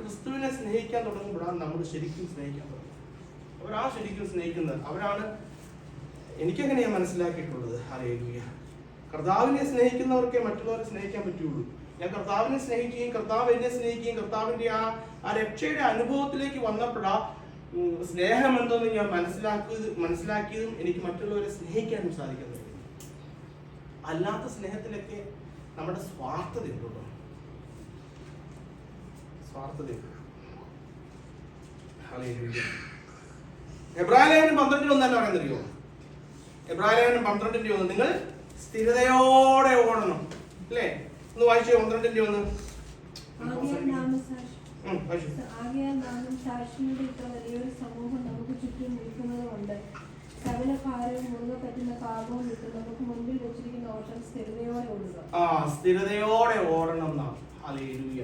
ക്രിസ്തുവിനെ സ്നേഹിക്കാൻ തുടങ്ങുമ്പോഴാണ് നമ്മൾ ശരിക്കും സ്നേഹിക്കാൻ തുടങ്ങുന്നത്. അവരാണ് ശരിക്കും സ്നേഹിക്കുന്നത്. അവരാണ് എനിക്കെങ്ങനെയാണ് മനസ്സിലാക്കിയിട്ടുള്ളത്. ഹല്ലേലൂയ. കർത്താവിനെ സ്നേഹിക്കുന്നവർക്കേ മറ്റുള്ളവരെ സ്നേഹിക്കാൻ പറ്റുള്ളൂ. ഞാൻ കർത്താവിനെ സ്നേഹിക്കുകയും കർത്താവ് എന്നെ സ്നേഹിക്കുകയും കർത്താവിന്റെ ആ രക്ഷയുടെ അനുഭവത്തിലേക്ക് വന്നപ്പോഴാ സ്നേഹം എന്തെന്ന് ഞാൻ മനസ്സിലാക്കിയതും എനിക്ക് മറ്റുള്ളവരെ സ്നേഹിക്കാനും സാധിക്കുന്നത്. അല്ലാത്ത സ്നേഹത്തിലൊക്കെ നമ്മുടെ സ്വാർത്ഥതയുണ്ടോ? സ്വാർത്ഥതയുണ്ട്. എബ്രായലേഖനം 12:1 എന്നാ പറയുന്നറിയോ? എബ്രായലേഖനം 12:1 നിങ്ങൾ സ്ഥിരതയോടെ ഓടണം അല്ലേ? ഒന്ന് വായിച്ചോ 12:1. ആകയാൽ നാമും സാക്ഷിയുടെ ഇത്ര വലിയൊരു സമൂഹം നമുക്ക് ചുറ്റും നിൽക്കുന്നത് കൊണ്ട് സകല ഭാരവും മുറുകെ പറ്റുന്ന പാപവും വിട്ട് നമുക്ക് മുൻപിൽ വെച്ചിരിക്കുന്ന ഓട്ടം സ്ഥിരതയോടെ ഓടുക. സ്ഥിരതയോടെ ഓടണം നാം. ഹല്ലേലൂയ.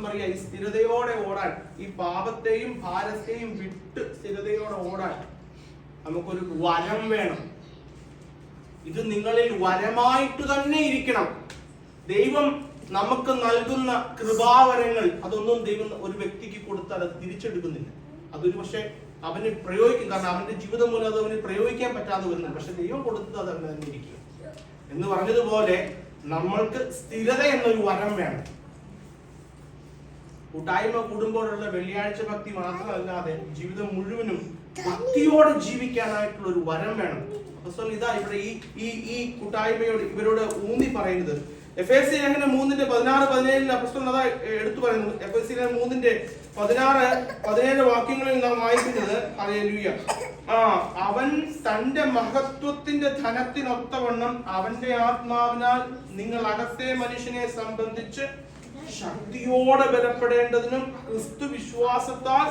പറയാ ഈ സ്ഥിരതയോടെ ഓടാൻ, ഈ പാപത്തെയും ഭാരത്തെയും വിട്ട് സ്ഥിരതയോടെ ഓടാൻ നമുക്കൊരു വരം വേണം. ഇത് നിങ്ങളിൽ വരമായിട്ട് തന്നെ ഇരിക്കണം. ദൈവം നമുക്ക് നൽകുന്ന കൃപാവരങ്ങൾ അതൊന്നും ദൈവം ഒരു വ്യക്തിക്ക് കൊടുത്താൽ അത് തിരിച്ചെടുക്കുന്നില്ല. അതൊരു പക്ഷെ അവന് പ്രയോഗിക്കും, കാരണം അവന്റെ ജീവിതം മൂലം അത് അവന് പ്രയോഗിക്കാൻ പറ്റാതെ വരുന്നു. പക്ഷെ ദൈവം കൊടുത്തത് അത് അങ്ങനെ തന്നെ ഇരിക്കും. എന്ന് പറഞ്ഞതുപോലെ നമ്മൾക്ക് സ്ഥിരത എന്നൊരു വരം വേണം. കൂട്ടായ്മ കൂടുമ്പോഴുള്ള വെള്ളിയാഴ്ച ഭക്തി മാത്രമല്ലാതെ ജീവിതം മുഴുവനും ഭക്തിയോടെ ജീവിക്കാനായിട്ടുള്ള ഒരു വരം വേണം. അപ്പോൾ ഇതാ ഇവിടെ ഈ കൂട്ടായ്മയോട് ഇവരോട് ഊന്നി പറയുന്നത്. എഫേസ്യ ലേഖനം 3:16-17 അപ്പോസ്തലൻ അതാ എടുത്തു പറയുന്നു. എഫേസ്യ ലേഖനം 3:16-17 വാക്യങ്ങളിൽ നാം വായിക്കുന്നത് ഹല്ലേലൂയ. അവൻ തന്റെ മഹത്വത്തിന്റെ ധനത്തിനൊത്തവണ്ണം അവന്റെ ആത്മാവിനാൽ നിങ്ങൾ അകത്തെ മനുഷ്യനെ സംബന്ധിച്ച് ശക്തിയോടെ ബലപ്പെടേണ്ടതിനും ക്രിസ്തു വിശ്വാസത്താൽ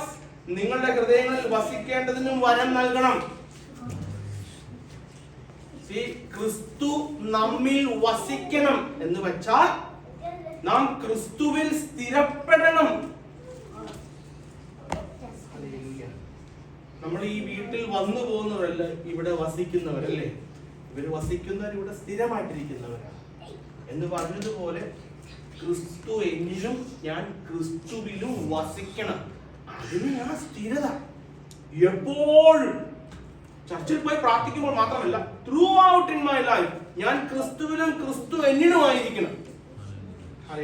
നിങ്ങളുടെ ഹൃദയങ്ങളിൽ വസിക്കേണ്ടതിനും വരം നൽകണം. ക്രിസ്തു നമ്മിൽ വസിക്കണം എന്ന് വെച്ചാൽ നാം ക്രിസ്തുവിൽ സ്ഥിരപ്പെടണം. നമ്മൾ ഈ വീട്ടിൽ വന്നു പോകുന്നവരല്ല ഇവിടെ വസിക്കുന്നവരല്ലേ. ഇവർ വസിക്കുന്നവർ ഇവിടെ സ്ഥിരമായിട്ടിരിക്കുന്നവരാണ് എന്ന് പറഞ്ഞതുപോലെ ക്രിസ്തു എന്നിലും ഞാൻ ക്രിസ്തുവിലും വസിക്കണം. അതിന് ഞാൻ സ്ഥിരത എപ്പോഴും ചർച്ചിൽ പോയി പ്രാർത്ഥിക്കുമ്പോൾ മാത്രമല്ല, through out in my life ഞാൻ ക്രിസ്തുവിലും ക്രിസ്തു എന്നിലുമായിരിക്കണം. അതാ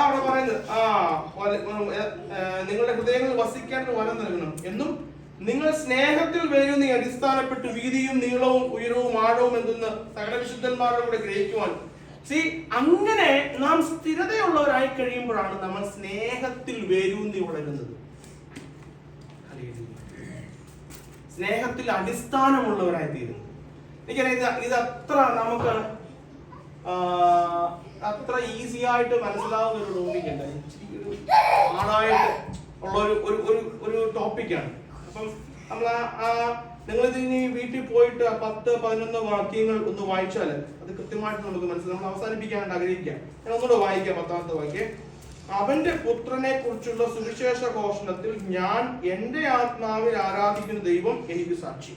അവിടെ പറയുന്നത്. നിങ്ങളുടെ ഹൃദയങ്ങളിൽ വസിക്കാൻ വരം നൽകണം എന്നും നിങ്ങൾ സ്നേഹത്തിൽ വരുന്ന അടിസ്ഥാനപ്പെട്ട് വീതിയും നീളവും ഉയരവും ആഴവും എന്തെന്ന് സകല വിശുദ്ധന്മാരുടെ കൂടെ ഗ്രഹിക്കുവാൻ. അങ്ങനെ നാം സ്ഥിരതയുള്ളവരായി കഴിയുമ്പോഴാണ് നമ്മൾ സ്നേഹത്തിൽ വേരൂന്നി വളരുന്നത്. സ്നേഹത്തിൽ അടിസ്ഥാനമുള്ളവരായി തീരുന്നു. എനിക്കറിയാം ഇത് അത്ര നമുക്ക് അത്ര ഈസി ആയിട്ട് മനസ്സിലാവുന്ന ഒരു ടോപ്പിക്കല്ല. ആളായിട്ട് ഉള്ള ഒരു ടോപ്പിക്കാണ്. അപ്പം നമ്മൾ നിങ്ങളിത് ഇനി വീട്ടിൽ പോയിട്ട് 10-11 വാക്യങ്ങൾ ഒന്ന് വായിച്ചാൽ അത് കൃത്യമായിട്ട് നമുക്ക് മനസ്സിലാവും. നമ്മൾ അവസാനിപ്പിക്കാണ്ട് ആഗ്രഹിക്കാം. ഞാൻ ഒന്നുകൂടെ വായിക്കാം. 10ാമത്തെ വാക്യം. അവന്റെ പുത്രനെ കുറിച്ചുള്ള സുവിശേഷ ഘോഷണത്തിൽ ഞാൻ എന്റെ ആത്മാവിൽ ആരാധിക്കുന്ന ദൈവം എനിക്ക് സാക്ഷി.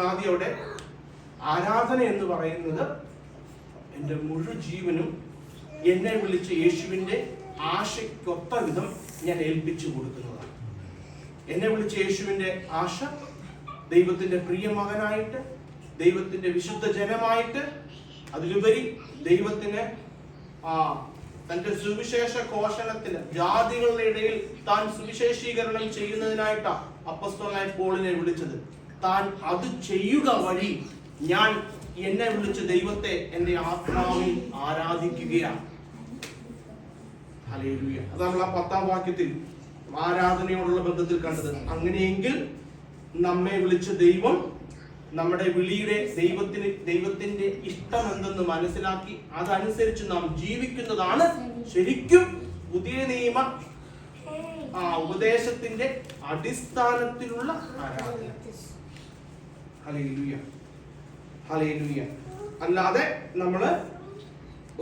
ആദ്യം അവിടെ ആരാധന എന്ന് പറയുന്നത് എന്റെ മുഴു ജീവനും എന്നെ വിളിച്ച യേശുവിന്റെ ആശയ്ക്കൊത്ത വിധം ഞാൻ ഏൽപ്പിച്ചു കൊടുക്കുന്നതാണ്. എന്നെ വിളിച്ച യേശുവിന്റെ ആശ ദൈവത്തിന്റെ പ്രിയ മകനായിട്ട്, ദൈവത്തിന്റെ വിശുദ്ധ ജനമായിട്ട്, അതിലുപരി ദൈവത്തിന് തന്റെ സുവിശേഷ ഘോഷണത്തിന് ജാതികളുടെ ഇടയിൽ താൻ സുവിശേഷീകരണം ചെയ്യുന്നതിനായിട്ടാണ് അപ്പോസ്തലനായ പൗലിനെ വിളിച്ചത്. താൻ അത് ചെയ്യുക വഴി ഞാൻ എന്നെ വിളിച്ച ദൈവത്തെ എന്റെ ആത്മാവിൽ ആരാധിക്കുകയാണ്. ഹല്ലേലൂയ. അത് നമ്മൾ 10ാം വാക്യത്തിൽ ആരാധനയോടുള്ള ബന്ധത്തിൽ കണ്ടത്. അങ്ങനെയെങ്കിൽ നമ്മെ വിളിച്ച ദൈവം നമ്മുടെ വിളിയുടെ ദൈവത്തിന്റെ ഇഷ്ടം എന്തെന്ന് മനസ്സിലാക്കി അതനുസരിച്ച് നാം ജീവിക്കുന്നതാണ് ശരിക്കും പുതിയ നിയമ ഉപദേശത്തിന്റെ അടിസ്ഥാനത്തിലുള്ള ആരാധന. Hallelujah, hallelujah. അല്ലാതെ നമ്മള്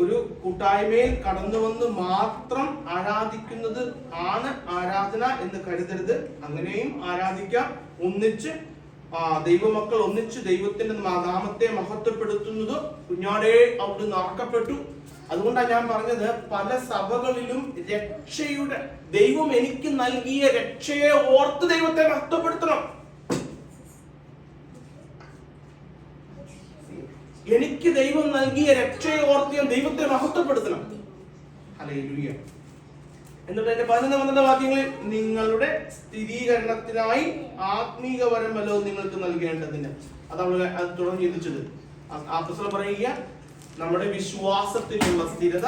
ഒരു കൂട്ടായ്മയിൽ കടന്നു വന്ന് മാത്രം ആരാധിക്കുന്നത് ആണ് ആരാധന എന്ന് കരുതരുത്. അങ്ങനെയും ആരാധിക്കാം. ഒന്നിച്ച് ദൈവമക്കൾ ഒന്നിച്ച് ദൈവത്തിന്റെ നാമത്തെ മഹത്വപ്പെടുത്തുന്നത് കുഞ്ഞാടേ അവിടുന്ന് അറക്കപ്പെട്ടു. അതുകൊണ്ടാണ് ഞാൻ പറഞ്ഞത്, പല സഭകളിലും രക്ഷയുടെ ദൈവം എനിക്ക് നൽകിയ രക്ഷയെ ഓർത്ത് ദൈവത്തെ മഹത്വപ്പെടുത്തണം. എനിക്ക് ദൈവം നൽകിയ രക്ഷയെ ഓർത്ത് ഞാൻ ദൈവത്തെ മഹത്വപ്പെടുത്തണം. ഹല്ലേലൂയ. എന്നിട്ട് എന്റെ 11-12 വാക്യങ്ങളിൽ നിങ്ങളുടെ സ്ഥിരീകരണത്തിനായി ആത്മീക വരമല്ലോ നിങ്ങൾക്ക് നൽകേണ്ടതിന്. അതാണ് അത് തുടർന്ന് ചിന്തിച്ചത്. അപ്പോസ്തലൻ പറയുക, നമ്മുടെ വിശ്വാസത്തിലുള്ള സ്ഥിരത,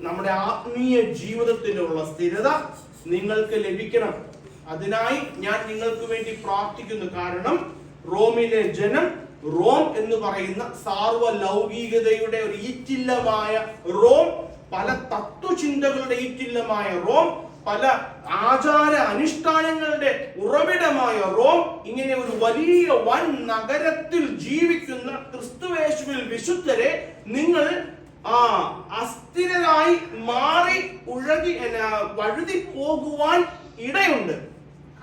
നമ്മുടെ ആത്മീയ ജീവിതത്തിലുള്ള സ്ഥിരത നിങ്ങൾക്ക് ലഭിക്കണം. അതിനായി ഞാൻ നിങ്ങൾക്ക് വേണ്ടി പ്രാർത്ഥിക്കുന്നു. കാരണം റോമിലെ ജനം, റോം എന്ന് പറയുന്ന സാർവലൗകികതയുടെ ഒരു ഈറ്റില്ലമായ റോം, പല തത്വചിന്തകളുടെ ഈറ്റില്ലമായ റോം, പല ആചാര അനുഷ്ഠാനങ്ങളുടെ ഉറവിടമായ റോം, ഇങ്ങനെ ഒരു വലിയ വൻ നഗരത്തിൽ ജീവിക്കുന്ന ക്രിസ്തുയേശുവിൽ വിശുദ്ധരെ നിങ്ങൾ അസ്ഥിരരായി മാറി വഴുതി പോകുവാൻ ഇടയുണ്ട്.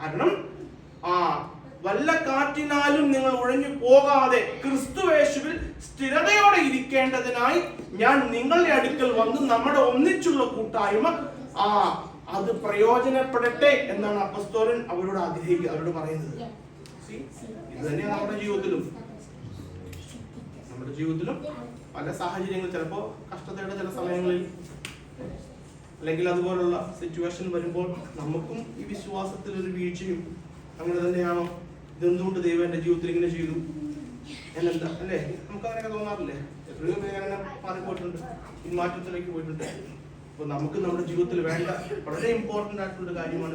കാരണം വല്ല കാറ്റിനാലും നിങ്ങൾ ഉഴഞ്ഞു പോകാതെ ക്രിസ്തുയേശുവിൽ സ്ഥിരതയോടെ ഇരിക്കേണ്ടതിനായി ഞാൻ നിങ്ങളുടെ അടുക്കൽ വന്ന് നമ്മുടെ ഒന്നിച്ചുള്ള കൂട്ടായ്മ അത് പ്രയോജനപ്പെടട്ടെ എന്നാണ് അപ്പോസ്തലൻ അവരോട് പറയുന്നത്. ഇത് തന്നെയാണ് നമ്മുടെ ജീവിതത്തിലും പല സാഹചര്യങ്ങൾ, ചിലപ്പോ കഷ്ടതയുടെ ചില സമയങ്ങളിൽ അല്ലെങ്കിൽ അതുപോലുള്ള സിറ്റുവേഷൻ വരുമ്പോൾ നമുക്കും ഈ വിശ്വാസത്തിൽ ഒരു വീഴ്ചയും അങ്ങനെ തന്നെയാണോ, ഇതെന്തുകൊണ്ട് ദൈവം എന്റെ ജീവിതത്തിൽ ഇങ്ങനെ ചെയ്തു എന്നെന്താ അല്ലേ, നമുക്ക് അങ്ങനെയൊക്കെ തോന്നാറില്ലേ? എത്രയോ പേര് അങ്ങനെ മാറിപ്പോയിട്ടുണ്ട്, പിന്മാറ്റത്തിലേക്ക് പോയിട്ടുണ്ട്. അപ്പൊ നമുക്ക് നമ്മുടെ ജീവിതത്തിൽ വേണ്ട വളരെ ഇമ്പോർട്ടന്റ് ആയിട്ടുള്ള കാര്യമാണ്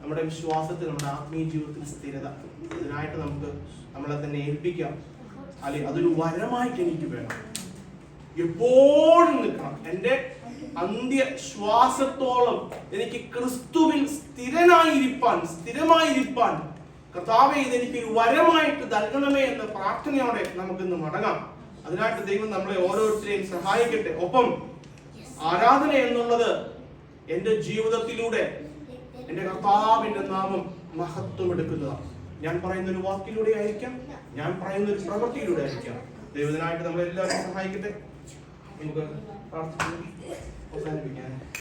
നമ്മുടെ വിശ്വാസത്തിൽ, നമ്മുടെ ആത്മീയ ജീവിതത്തിൽ സ്ഥിരത. ഇതിനായിട്ട് നമുക്ക് നമ്മളെ തന്നെ ഏൽപ്പിക്കാം. അല്ലെങ്കിൽ അതൊരു വരമായിട്ട് എനിക്ക് വേണം, എപ്പോഴും നിൽക്കണം. എന്റെ അന്ത്യശ്വാസത്തോളം എനിക്ക് ക്രിസ്തുവിൽ സ്ഥിരമായിരിക്കാൻ കർത്താവേ, ഇതെനിക്കൊരു വരമായിട്ട് നൽകണമേ എന്ന പ്രാർത്ഥനയോടെ നമുക്കിന്ന് മടങ്ങാം. അതിനായിട്ട് ദൈവം നമ്മളെ ഓരോരുത്തരെയും സഹായിക്കട്ടെ. ഒപ്പം ആരാധന എന്നുള്ളത് എന്റെ ജീവിതത്തിലൂടെ എന്റെ കർത്താവിന്റെ നാമം മഹത്വം എടുക്കുന്നതാണ്. ഞാൻ പറയുന്ന ഒരു വാക്കിലൂടെ ആയിരിക്കാം, ഞാൻ പറയുന്ന ഒരു പ്രവൃത്തിയിലൂടെ ആയിരിക്കാം. ദൈവത്തിനായിട്ട് നമ്മളെല്ലാവരും സഹായിക്കട്ടെ. നമുക്ക് പ്രാർത്ഥിക്കുന്നു അവസാനിപ്പിക്കാൻ.